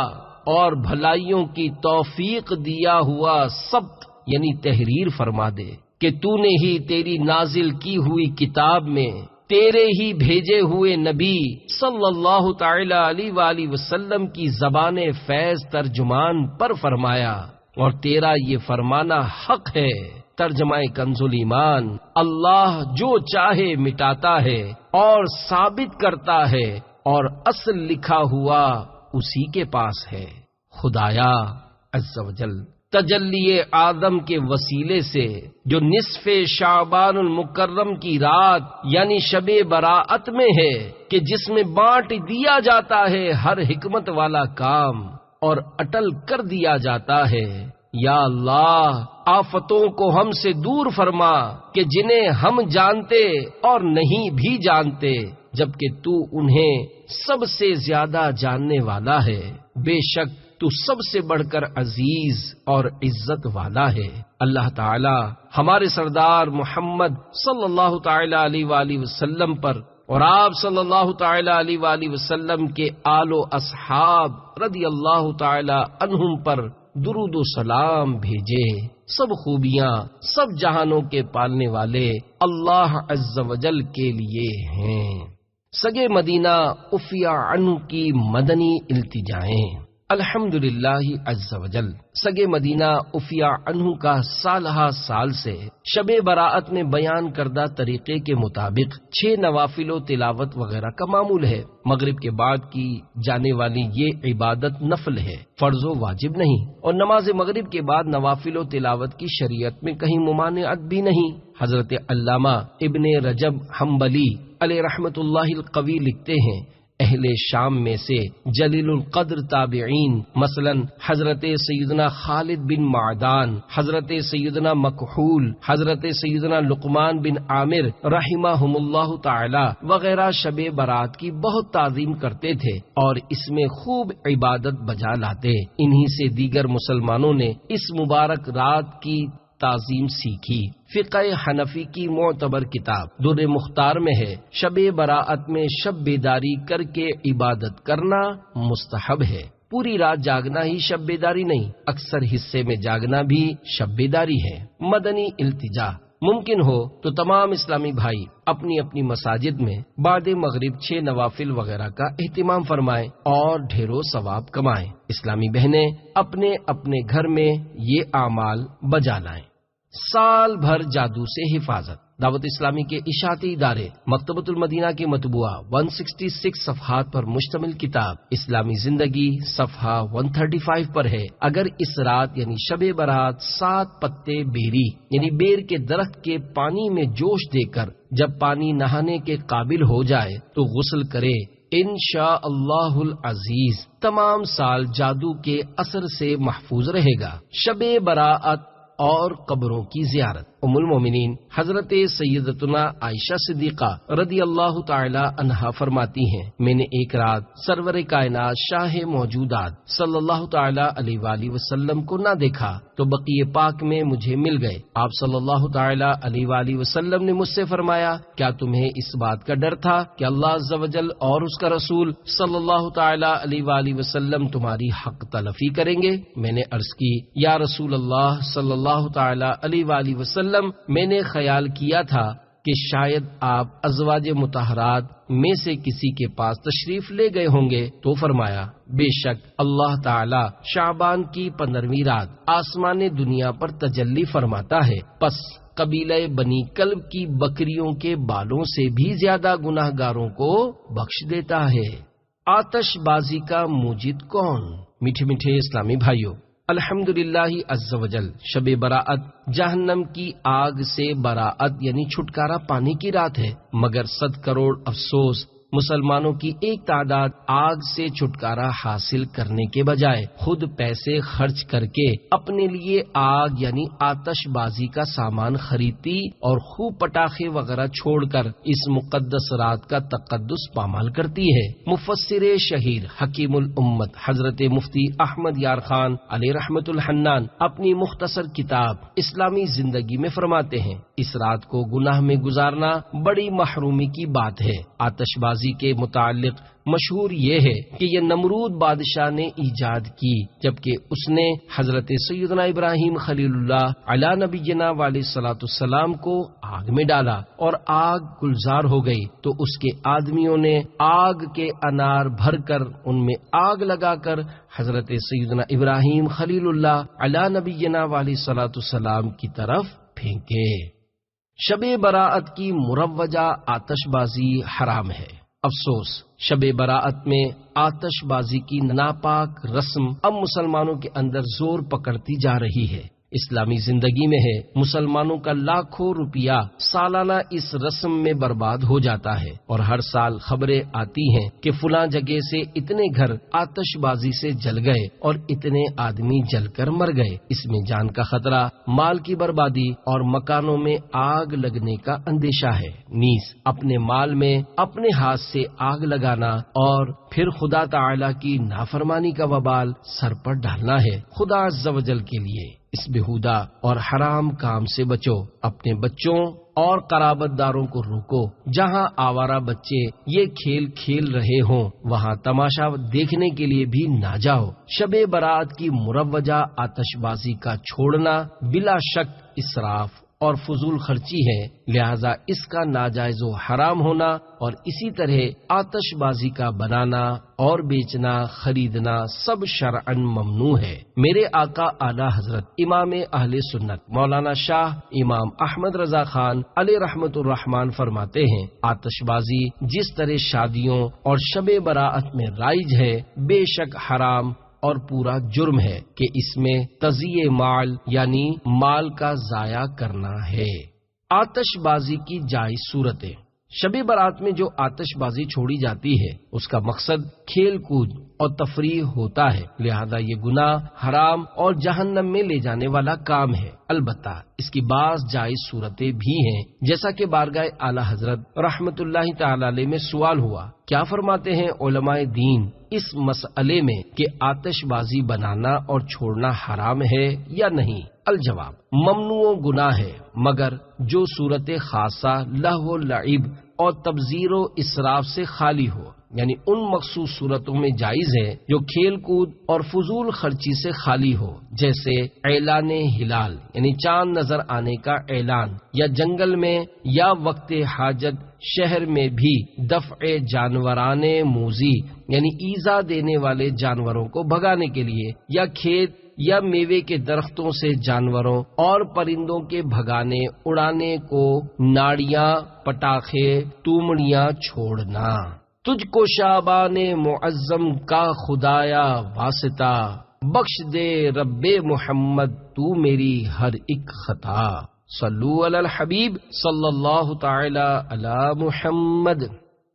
اور بھلائیوں کی توفیق دیا ہوا سبت یعنی تحریر فرما دے کہ تو نے ہی تیری نازل کی ہوئی کتاب میں تیرے ہی بھیجے ہوئے نبی صلی اللہ تعالی علیہ وآلہ وسلم کی زبان فیض ترجمان پر فرمایا، اور تیرا یہ فرمانا حق ہے۔ ترجمہ کنز الایمان، اللہ جو چاہے مٹاتا ہے اور ثابت کرتا ہے، اور اصل لکھا ہوا اسی کے پاس ہے۔ خدایا عز و جل تجلی آدم کے وسیلے سے جو نصف شعبان المکرم کی رات یعنی شب براءت میں ہے کہ جس میں بانٹ دیا جاتا ہے ہر حکمت والا کام اور اٹل کر دیا جاتا ہے، یا اللہ آفتوں کو ہم سے دور فرما کہ جنہیں ہم جانتے اور نہیں بھی جانتے، جبکہ تو انہیں سب سے زیادہ جاننے والا ہے۔ بے شک تو سب سے بڑھ کر عزیز اور عزت والا ہے۔ اللہ تعالی ہمارے سردار محمد صلی اللہ تعالی علیہ وآلہ وسلم پر اور آپ صلی اللہ تعالی علیہ وآلہ وسلم کے آل و اصحاب رضی اللہ تعالی عنہم پر درود و سلام بھیجے۔ سب خوبیاں سب جہانوں کے پالنے والے اللہ عز و جل کے لیے ہیں۔ سگے مدینہ عفیہ عنہ کی مدنی التجائیں۔ الحمدللہ عز و جل سگے مدینہ عفیہ عنہ کا سالہ سال سے شب براءت میں بیان کردہ طریقے کے مطابق 6 نوافل و تلاوت وغیرہ کا معمول ہے۔ مغرب کے بعد کی جانے والی یہ عبادت نفل ہے، فرض و واجب نہیں، اور نماز مغرب کے بعد نوافل و تلاوت کی شریعت میں کہیں ممانعت بھی نہیں۔ حضرت علامہ ابن رجب حنبلی علیہ رحمت اللہ القوی لکھتے ہیں، اہل شام میں سے جلیل القدر تابعین مثلا حضرت سیدنا خالد بن معدان، حضرت سیدنا مکحول، حضرت سیدنا لقمان بن عامر رحمہم اللہ تعالی وغیرہ شب برات کی بہت تعظیم کرتے تھے اور اس میں خوب عبادت بجا لاتے۔ انہی سے دیگر مسلمانوں نے اس مبارک رات کی تعظیم سیکھی۔ فقہ حنفی کی معتبر کتاب در مختار میں ہے، شب براءت میں شب بیداری کر کے عبادت کرنا مستحب ہے۔ پوری رات جاگنا ہی شب بیداری نہیں، اکثر حصے میں جاگنا بھی شب بیداری ہے۔ مدنی التجا، ممکن ہو تو تمام اسلامی بھائی اپنی اپنی مساجد میں بعد مغرب 6 نوافل وغیرہ کا اہتمام فرمائیں اور ڈھیروں ثواب کمائیں۔ اسلامی بہنیں اپنے اپنے گھر میں یہ اعمال بجا لائیں۔ سال بھر جادو سے حفاظت، دعوت اسلامی کے اشاعتی ادارے مکتبۃ المدینہ کے مطبوعہ 166 صفحات پر مشتمل کتاب اسلامی زندگی صفحہ 135 پر ہے۔ اگر اس رات یعنی شب برات 7 پتے بیری یعنی بیر کے درخت کے پانی میں جوش دے کر جب پانی نہانے کے قابل ہو جائے تو غسل کرے، انشاء اللہ العزیز تمام سال جادو کے اثر سے محفوظ رہے گا۔ شب براءت اور قبروں کی زیارت، ام المومنین حضرت سیدتنا عائشہ صدیقہ رضی اللہ تعالی عنہا فرماتی ہیں، میں نے ایک رات سرور کائنات شاہ موجودات صلی اللہ تعالی علیہ وآلہ وسلم کو نہ دیکھا تو بقیع پاک میں مجھے مل گئے۔ آپ صلی اللہ تعالی علیہ وآلہ وسلم نے مجھ سے فرمایا، کیا تمہیں اس بات کا ڈر تھا کہ اللہ عز و جل اور اس کا رسول صلی اللہ تعالی علیہ وآلہ وسلم تمہاری حق تلفی کریں گے؟ میں نے عرض کی، یا رسول اللہ صلی اللہ تعالی علیہ وآلہ وسلم میں نے خیال کیا تھا کہ شاید آپ ازواج مطہرات میں سے کسی کے پاس تشریف لے گئے ہوں گے، تو فرمایا بے شک اللہ تعالی شعبان کی 15ویں رات آسمان دنیا پر تجلی فرماتا ہے، پس قبیلہ بنی کلب کی بکریوں کے بالوں سے بھی زیادہ گناہ گاروں کو بخش دیتا ہے۔ آتش بازی کا موجد کون؟ میٹھے میٹھے اسلامی بھائیوں، الحمدللہ عز و جل شب براءت جہنم کی آگ سے براءت یعنی چھٹکارا پانے کی رات ہے، مگر 100 کروڑ افسوس مسلمانوں کی ایک تعداد آگ سے چھٹکارا حاصل کرنے کے بجائے خود پیسے خرچ کر کے اپنے لیے آگ یعنی آتش بازی کا سامان خریدتی اور خوب پٹاخے وغیرہ چھوڑ کر اس مقدس رات کا تقدس پامال کرتی ہے۔ مفسر شہیر حکیم الامت حضرت مفتی احمد یار خان علیہ رحمت الحنان اپنی مختصر کتاب اسلامی زندگی میں فرماتے ہیں، اس رات کو گناہ میں گزارنا بڑی محرومی کی بات ہے۔ آتش بازی کے متعلق مشہور یہ ہے کہ یہ نمرود بادشاہ نے ایجاد کی، جبکہ اس نے حضرت سیدنا ابراہیم خلیل اللہ علی نبینا علیہ الصلوۃ والسلام کو آگ میں ڈالا اور آگ گلزار ہو گئی، تو اس کے آدمیوں نے آگ کے انار بھر کر ان میں آگ لگا کر حضرت سیدنا ابراہیم خلیل اللہ علی نبینا علیہ الصلوۃ والسلام کی طرف پھینکے۔ شب براءت کی مروجہ آتش بازی حرام ہے۔ افسوس، شب براءت میں آتش بازی کی ناپاک رسم اب مسلمانوں کے اندر زور پکڑتی جا رہی ہے۔ اسلامی زندگی میں ہے مسلمانوں کا لاکھوں روپیہ سالانہ اس رسم میں برباد ہو جاتا ہے، اور ہر سال خبریں آتی ہیں کہ فلاں جگہ سے اتنے گھر آتش بازی سے جل گئے اور اتنے آدمی جل کر مر گئے۔ اس میں جان کا خطرہ، مال کی بربادی اور مکانوں میں آگ لگنے کا اندیشہ ہے۔ نیز اپنے مال میں اپنے ہاتھ سے آگ لگانا اور پھر خدا تعالی کی نافرمانی کا وبال سر پر ڈالنا ہے۔ خدا عز و جل کے لیے اس بےہودہ اور حرام کام سے بچو۔ اپنے بچوں اور قرابت داروں کو روکو۔ جہاں آوارہ بچے یہ کھیل کھیل رہے ہوں وہاں تماشا دیکھنے کے لیے بھی نہ جاؤ۔ شب برات کی مروجہ آتش بازی کا چھوڑنا بلا شک اسراف اور فضول خرچی ہے، لہذا اس کا ناجائز و حرام ہونا اور اسی طرح آتش بازی کا بنانا اور بیچنا خریدنا سب شرعن ممنوع ہے۔ میرے آقا اعلی حضرت امام اہل سنت مولانا شاہ امام احمد رضا خان علیہ رحمت الرحمان فرماتے ہیں، آتش بازی جس طرح شادیوں اور شب براءت میں رائج ہے بے شک حرام اور پورا جرم ہے کہ اس میں تضییع مال یعنی مال کا ضائع کرنا ہے۔ آتش بازی کی جائز صورتیں۔ شب برات میں جو آتش بازی چھوڑی جاتی ہے اس کا مقصد کھیل کود اور تفریح ہوتا ہے، لہذا یہ گناہ حرام اور جہنم میں لے جانے والا کام ہے۔ البتہ اس کی بعض جائز صورتیں بھی ہیں، جیسا کہ بارگاہ اعلی حضرت رحمت اللہ تعالی علیہ میں سوال ہوا، کیا فرماتے ہیں علماء دین اس مسئلے میں کہ آتش بازی بنانا اور چھوڑنا حرام ہے یا نہیں؟ الجواب، ممنوع گناہ ہے، مگر جو صورت خاصہ لہو و لعب اور تبذیر و اسراف سے خالی ہو، یعنی ان مخصوص صورتوں میں جائز ہے جو کھیل کود اور فضول خرچی سے خالی ہو، جیسے اعلان ہلال یعنی چاند نظر آنے کا اعلان، یا جنگل میں یا وقت حاجت شہر میں بھی دفع جانوران موذی یعنی ایذا دینے والے جانوروں کو بھگانے کے لیے، یا کھیت یا میوے کے درختوں سے جانوروں اور پرندوں کے بھگانے اڑانے کو ناڑیاں، پٹاخے، تومڑیاں چھوڑنا۔ تجھ کو شعبان معظم کا خدایا واسطہ، بخش دے رب محمد تو میری ہر ایک خطا۔ صلو علی الحبیب صلی اللہ تعالی علی محمد۔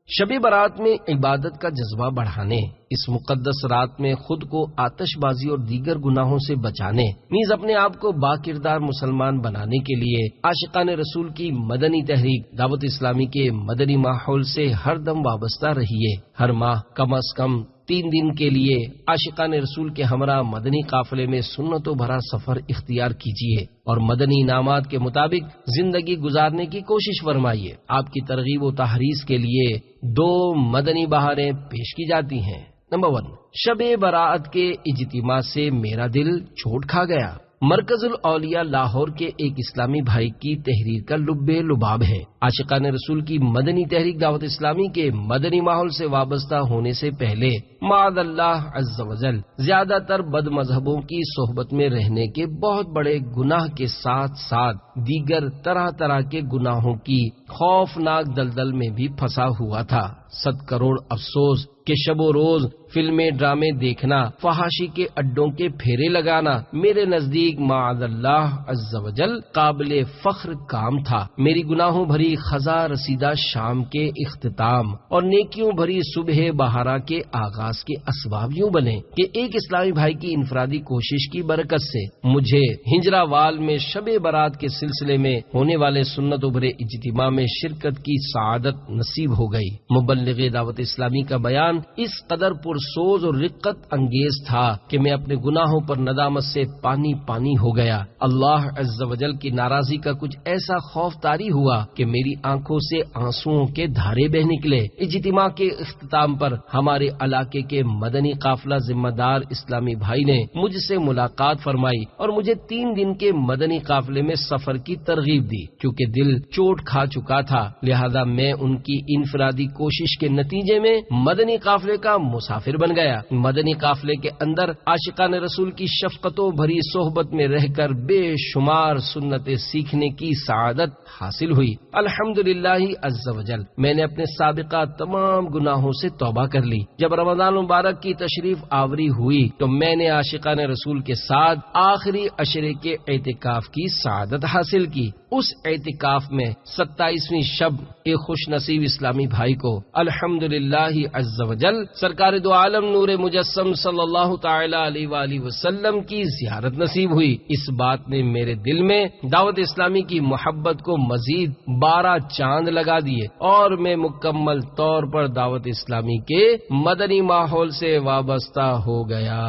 شب برات میں عبادت کا جذبہ بڑھانے، اس مقدس رات میں خود کو آتش بازی اور دیگر گناہوں سے بچانے، نیز اپنے آپ کو با کردار مسلمان بنانے کے لیے عاشقان رسول کی مدنی تحریک دعوت اسلامی کے مدنی ماحول سے ہر دم وابستہ رہیے۔ ہر ماہ کم از کم 3 دن کے لیے عاشقان رسول کے ہمراہ مدنی قافلے میں سنتوں بھرا سفر اختیار کیجیے اور مدنی انعامات کے مطابق زندگی گزارنے کی کوشش فرمائیے۔ آپ کی ترغیب و تحریض کے لیے 2 مدنی بہاریں پیش کی جاتی ہیں۔ نمبر 1، شب براءت کے اجتماع سے میرا دل چوٹ کھا گیا۔ مرکز الاولیاء لاہور کے ایک اسلامی بھائی کی تحریر کا لب لباب ہے۔ عاشقان رسول کی مدنی تحریک دعوت اسلامی کے مدنی ماحول سے وابستہ ہونے سے پہلے معاذ اللہ عز وجل زیادہ تر بد مذہبوں کی صحبت میں رہنے کے بہت بڑے گناہ کے ساتھ ساتھ دیگر طرح طرح کے گناہوں کی خوفناک دلدل میں بھی پھنسا ہوا تھا۔ 100 کروڑ افسوس کہ شب و روز فلمیں ڈرامے دیکھنا، فحاشی کے اڈوں کے پھیرے لگانا میرے نزدیک معاذ اللہ عز وجل قابل فخر کام تھا۔ میری گناہوں بھری خزاں رسیدہ شام کے اختتام اور نیکیوں بھری صبح بہارا کے آغاز کے اسباب یوں بنے کہ ایک اسلامی بھائی کی انفرادی کوشش کی برکت سے مجھے ہجرآباد میں شب برات کے سلسلے میں ہونے والے سنت و برے اجتماع میں شرکت کی سعادت نصیب ہو گئی۔ مبلغ دعوت اسلامی کا بیان اس قدر پرسوز اور رقت انگیز تھا کہ میں اپنے گناہوں پر ندامت سے پانی پانی ہو گیا۔ اللہ عز و جل کی ناراضی کا کچھ ایسا خوف طاری ہوا کہ میری آنکھوں سے آنسوؤں کے دھارے بہ نکلے۔ اجتماع کے اختتام پر ہمارے علاقے کے مدنی قافلہ ذمہ دار اسلامی بھائی نے مجھ سے ملاقات فرمائی اور مجھے 3 دن کے مدنی قافلے میں سفر کی ترغیب دی۔ چونکہ دل چوٹ کھا چکا تھا لہذا میں ان کی انفرادی کوشش کے نتیجے میں مدنی قافلے کا مسافر بن گیا۔ مدنی قافلے کے اندر عاشقان رسول کی شفقتوں بھری صحبت میں رہ کر بے شمار سنتیں سیکھنے کی سعادت حاصل ہوئی۔ الحمدللہ عز و جل میں نے اپنے سابقہ تمام گناہوں سے توبہ کر لی۔ جب رمضان مبارک کی تشریف آوری ہوئی تو میں نے عاشقان رسول کے ساتھ آخری عشرے کے اعتکاف کی سعادت حاصل کی۔ اس اعتکاف میں 27ویں شب ایک خوش نصیب اسلامی بھائی کو الحمدللہ عز و جل سرکار دو عالم نور مجسم صلی اللہ تعالی علیہ وآلہ وسلم کی زیارت نصیب ہوئی۔ اس بات نے میرے دل میں دعوت اسلامی کی محبت کو مزید 12 چاند لگا دیے اور میں مکمل طور پر دعوت اسلامی کے مدنی ماحول سے وابستہ ہو گیا۔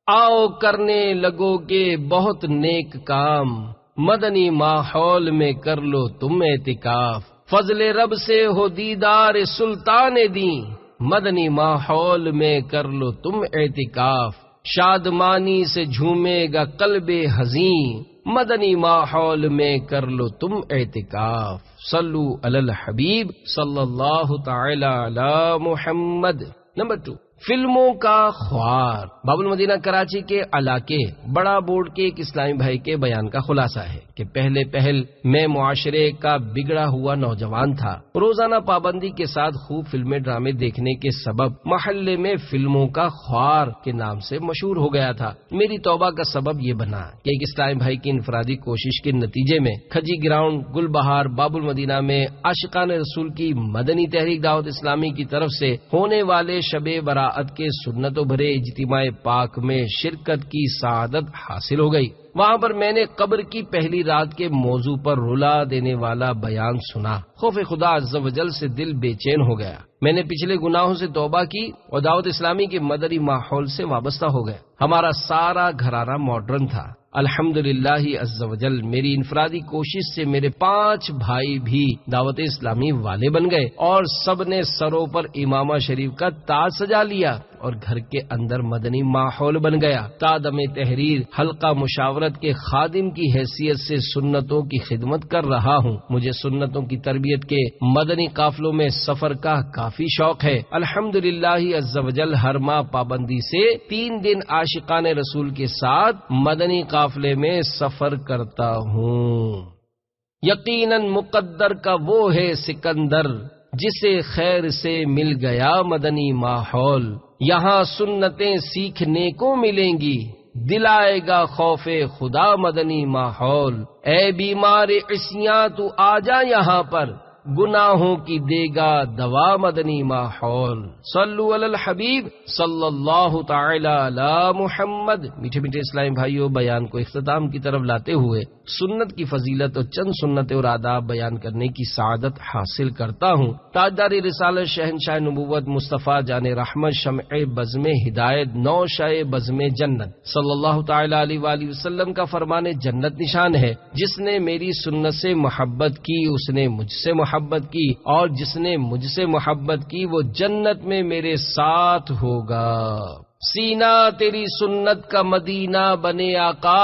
آؤ کرنے لگو گے بہت نیک کام، مدنی ماحول میں کر لو تم اعتکاف، فضل رب سے ہو دیدار سلطان دین، مدنی ماحول میں کر لو تم اعتکاف، شادمانی سے جھومے گا قلب حزین، مدنی ماحول میں کر لو تم اعتکاف۔ صلو علی الحبیب صلی اللہ تعالی علی محمد۔ نمبر 2، فلموں کا خوار۔ باب المدینہ کراچی کے علاقے بڑا بورڈ کے ایک اسلامی بھائی کے بیان کا خلاصہ ہے کہ پہل میں معاشرے کا بگڑا ہوا نوجوان تھا۔ روزانہ پابندی کے ساتھ خوب فلمیں ڈرامے دیکھنے کے سبب محلے میں فلموں کا خوار کے نام سے مشہور ہو گیا تھا۔ میری توبہ کا سبب یہ بنا کہ ایک اسلامی بھائی کی انفرادی کوشش کے نتیجے میں کھجی گراؤنڈ گل بہار باب المدینہ میں عاشقان رسول کی مدنی تحریک دعوت اسلامی کی طرف سے ہونے والے شب براءت کے سنت و بھرے اجتماع پاک میں شرکت کی سعادت حاصل ہو گئی۔ وہاں پر میں نے قبر کی پہلی رات کے موضوع پر رلا دینے والا بیان سنا۔ خوف خدا عز و جل سے دل بے چین ہو گیا۔ میں نے پچھلے گناہوں سے توبہ کی اور دعوت اسلامی کے مدنی ماحول سے وابستہ ہو گیا۔ ہمارا سارا گھرانہ ماڈرن تھا۔ الحمدللہ عز و جل میری انفرادی کوشش سے میرے 5 بھائی بھی دعوت اسلامی والے بن گئے اور سب نے سروں پر امامہ شریف کا تاج سجا لیا اور گھر کے اندر مدنی ماحول بن گیا۔ تادم تحریر حلقہ مشاورت کے خادم کی حیثیت سے سنتوں کی خدمت کر رہا ہوں۔ مجھے سنتوں کی تربیت کے مدنی قافلوں میں سفر کا کافی شوق ہے۔ الحمدللہ عز و جل ہر ماہ پابندی سے 3 دن عاشقان رسول کے ساتھ مدنی قافلے میں سفر کرتا ہوں۔ یقیناً مقدر کا وہ ہے سکندر جسے خیر سے مل گیا مدنی ماحول، یہاں سنتیں سیکھنے کو ملیں گی، دلائے گا خوف خدا مدنی ماحول، اے بیمار عصیاں تو آ جا یہاں پر، گناہوں کی دے گا دوا مدنی ماحول۔ صلو علی الحبیب صلی اللہ تعالی علی محمد۔ میٹھے میٹھے اسلامی بھائیوں، بیان کو اختتام کی طرف لاتے ہوئے سنت کی فضیلت اور چند سنت اور آداب بیان کرنے کی سعادت حاصل کرتا ہوں۔ تاجدار رسالت شہنشاہ نبوت مصطفیٰ جان رحمت شمع بزم ہدایت نوشہ بزم جنت صلی اللہ تعالی علیہ وآلہ وسلم کا فرمان جنت نشان ہے، جس نے میری سنت سے محبت کی اس نے مجھ سے محبت کی، اور جس نے مجھ سے محبت کی وہ جنت میں میرے ساتھ ہوگا۔ سینہ تیری سنت کا مدینہ بنے آقا،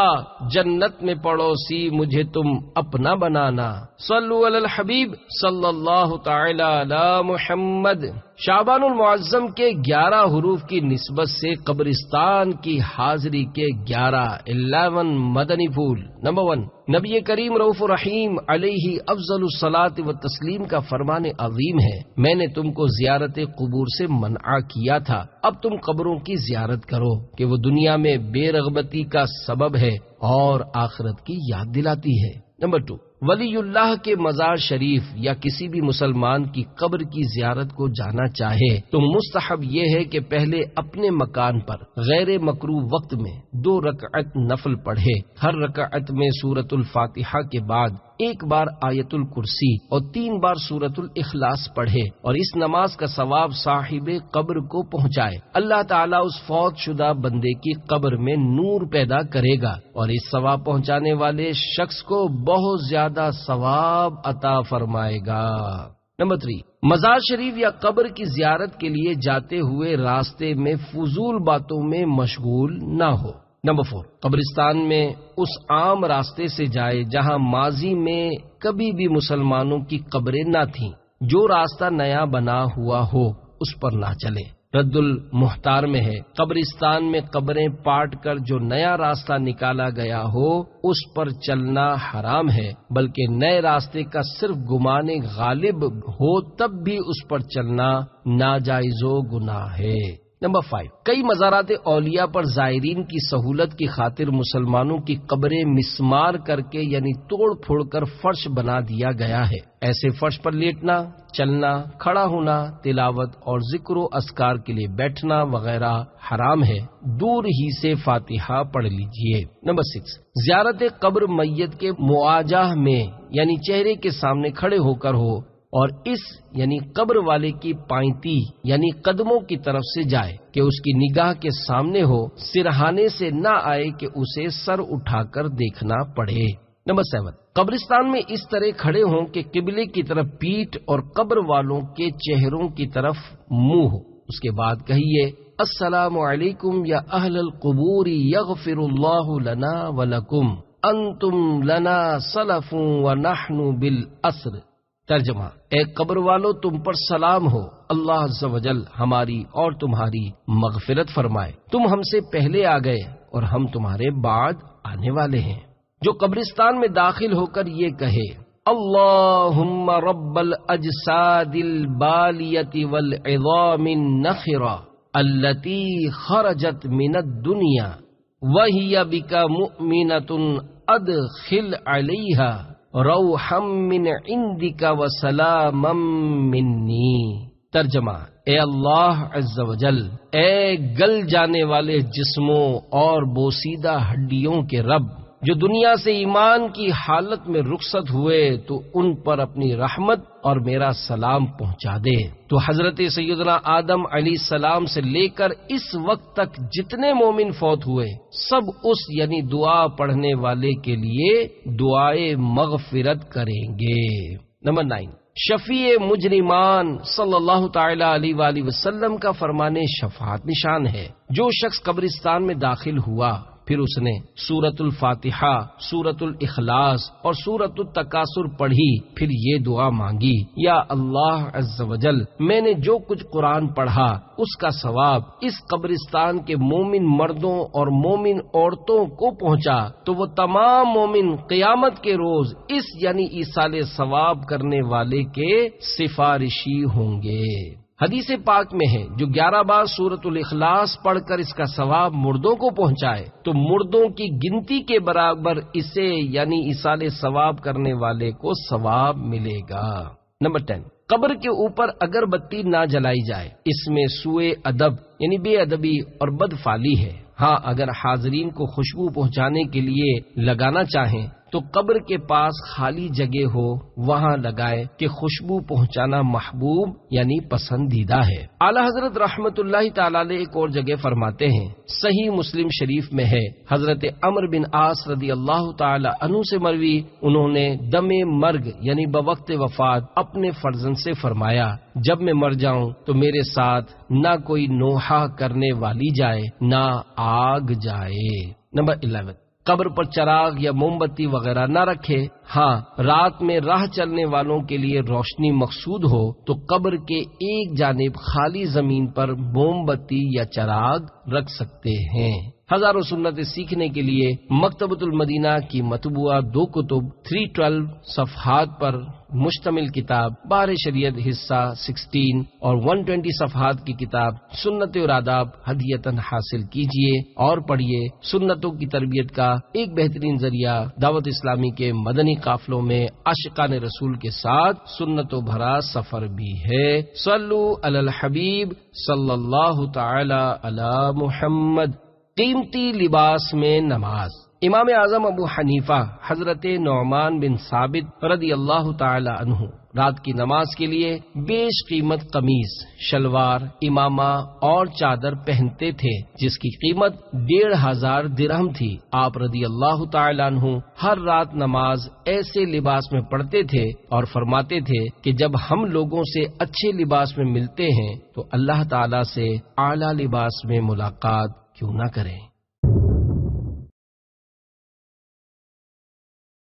جنت میں پڑوسی مجھے تم اپنا بنانا۔ صلو علی الحبیب صلی اللہ تعالی علی محمد۔ شعبان المعظم کے 11 حروف کی نسبت سے قبرستان کی حاضری کے 11 مدنی پھول۔ نمبر 1، نبی کریم رؤوف الرحیم علیہ افضل الصلاۃ و تسلیم کا فرمان عظیم ہے، میں نے تم کو زیارت قبور سے منع کیا تھا، اب تم قبروں کی زیارت کرو کہ وہ دنیا میں بے رغبتی کا سبب ہے اور آخرت کی یاد دلاتی ہے۔ نمبر 2، ولی اللہ کے مزار شریف یا کسی بھی مسلمان کی قبر کی زیارت کو جانا چاہے تو مستحب یہ ہے کہ پہلے اپنے مکان پر غیر مکروہ وقت میں 2 رکعت نفل پڑھے، ہر رکعت میں سورۃ الفاتحہ کے بعد 1 بار آیت الکرسی اور 3 بار سورۃ الاخلاص پڑھے، اور اس نماز کا ثواب صاحب قبر کو پہنچائے۔ اللہ تعالیٰ اس فوت شدہ بندے کی قبر میں نور پیدا کرے گا اور اس ثواب پہنچانے والے شخص کو بہت زیادہ ثواب عطا فرمائے گا۔ نمبر 3، مزار شریف یا قبر کی زیارت کے لیے جاتے ہوئے راستے میں فضول باتوں میں مشغول نہ ہو۔ نمبر 4، قبرستان میں اس عام راستے سے جائے جہاں ماضی میں کبھی بھی مسلمانوں کی قبریں نہ تھیں، جو راستہ نیا بنا ہوا ہو اس پر نہ چلے۔ رد المحتار میں ہے، قبرستان میں قبریں پاٹ کر جو نیا راستہ نکالا گیا ہو اس پر چلنا حرام ہے، بلکہ نئے راستے کا صرف گمان غالب ہو تب بھی اس پر چلنا ناجائز و گناہ ہے۔ نمبر 5، کئی مزارات اولیاء پر زائرین کی سہولت کی خاطر مسلمانوں کی قبریں مسمار کر کے یعنی توڑ پھوڑ کر فرش بنا دیا گیا ہے۔ ایسے فرش پر لیٹنا، چلنا، کھڑا ہونا، تلاوت اور ذکر و اذکار کے لیے بیٹھنا وغیرہ حرام ہے، دور ہی سے فاتحہ پڑھ لیجئے۔ نمبر 6، زیارت قبر میت کے معاجہ میں یعنی چہرے کے سامنے کھڑے ہو کر ہو اور اس یعنی قبر والے کی پائنتی یعنی قدموں کی طرف سے جائے کہ اس کی نگاہ کے سامنے ہو، سرہانے سے نہ آئے کہ اسے سر اٹھا کر دیکھنا پڑے۔ نمبر 7، قبرستان میں اس طرح کھڑے ہوں کہ قبلے کی طرف پیٹھ اور قبر والوں کے چہروں کی طرف منہ ہو، اس کے بعد کہیے السلام علیکم یا اہل القبور یغفر اللہ لنا ولکم انتم لنا سلف ونحن بالاسر۔ ترجمہ، اے قبر والو تم پر سلام ہو، اللہ عز و جل ہماری اور تمہاری مغفرت فرمائے، تم ہم سے پہلے آ گئے اور ہم تمہارے بعد آنے والے ہیں۔ جو قبرستان میں داخل ہو کر یہ کہے اللہم رب الاجساد البالیت والعظام النخرہ التي خرجت من الدنیا وہی بک مؤمنۃ ادخل علیہا روحا من عندک وسلاما منی۔ ترجمہ، اے اللہ عز و جل، اے گل جانے والے جسموں اور بوسیدہ ہڈیوں کے رب، جو دنیا سے ایمان کی حالت میں رخصت ہوئے تو ان پر اپنی رحمت اور میرا سلام پہنچا دے۔ تو حضرت سیدنا آدم علیہ السلام سے لے کر اس وقت تک جتنے مومن فوت ہوئے سب اس یعنی دعا پڑھنے والے کے لیے دعائے مغفرت کریں گے۔ نمبر 9، شفیع مجرمان صلی اللہ تعالی علیہ وآلہ وسلم کا فرمان شفاعت نشان ہے۔ جو شخص قبرستان میں داخل ہوا پھر اس نے سورۃ الفاتحہ، سورۃ الاخلاص اور سورۃ التکاثر پڑھی، پھر یہ دعا مانگی یا اللہ عز و جل میں نے جو کچھ قرآن پڑھا اس کا ثواب اس قبرستان کے مومن مردوں اور مومن عورتوں کو پہنچا تو وہ تمام مومن قیامت کے روز اس یعنی ایصال ثواب کرنے والے کے سفارشی ہوں گے۔ حدیث پاک میں ہے جو 11 بار سورۃ الاخلاص پڑھ کر اس کا ثواب مردوں کو پہنچائے تو مردوں کی گنتی کے برابر اسے یعنی ایصال ثواب کرنے والے کو ثواب ملے گا۔ نمبر 10، قبر کے اوپر اگر بتی نہ جلائی جائے، اس میں سوء ادب یعنی بے ادبی اور بدفعلی ہے۔ ہاں اگر حاضرین کو خوشبو پہنچانے کے لیے لگانا چاہیں تو قبر کے پاس خالی جگہ ہو وہاں لگائے کہ خوشبو پہنچانا محبوب یعنی پسندیدہ ہے۔ اعلی حضرت رحمت اللہ تعالی علیہ ایک اور جگہ فرماتے ہیں، صحیح مسلم شریف میں ہے، حضرت عمرو بن عاص رضی اللہ تعالی عنہ سے مروی، انہوں نے دم مرگ یعنی بوقت وفات اپنے فرزند سے فرمایا، جب میں مر جاؤں تو میرے ساتھ نہ کوئی نوحہ کرنے والی جائے نہ آگ جائے۔ نمبر 11، قبر پر چراغ یا موم بتی وغیرہ نہ رکھے۔ ہاں، رات میں راہ چلنے والوں کے لیے روشنی مقصود ہو تو قبر کے ایک جانب خالی زمین پر موم بتی یا چراغ رکھ سکتے ہیں۔ ہزاروں سنتیں سیکھنے کے لیے مکتبۃ المدینہ کی مطبوعہ 2 کتب 312 صفحات پر مشتمل کتاب بحر شریعت حصہ 16 اور 120 صفحات کی کتاب سنت اور آداب ہدیۃً حاصل کیجیے اور پڑھیے۔ سنتوں کی تربیت کا ایک بہترین ذریعہ دعوت اسلامی کے مدنی قافلوں میں عاشقان رسول کے ساتھ سنتوں بھرا سفر بھی ہے۔ صلو علی الحبیب صلی اللہ تعالی علی محمد۔ قیمتی لباس میں نماز۔ امام اعظم ابو حنیفہ حضرت نعمان بن ثابت رضی اللہ تعالی عنہ رات کی نماز کے لیے بیش قیمت قمیص، شلوار، امامہ اور چادر پہنتے تھے جس کی قیمت 1500 درہم تھی۔ آپ رضی اللہ تعالی عنہ ہر رات نماز ایسے لباس میں پڑھتے تھے اور فرماتے تھے کہ جب ہم لوگوں سے اچھے لباس میں ملتے ہیں تو اللہ تعالی سے اعلیٰ لباس میں ملاقات کیوں نہ کریں۔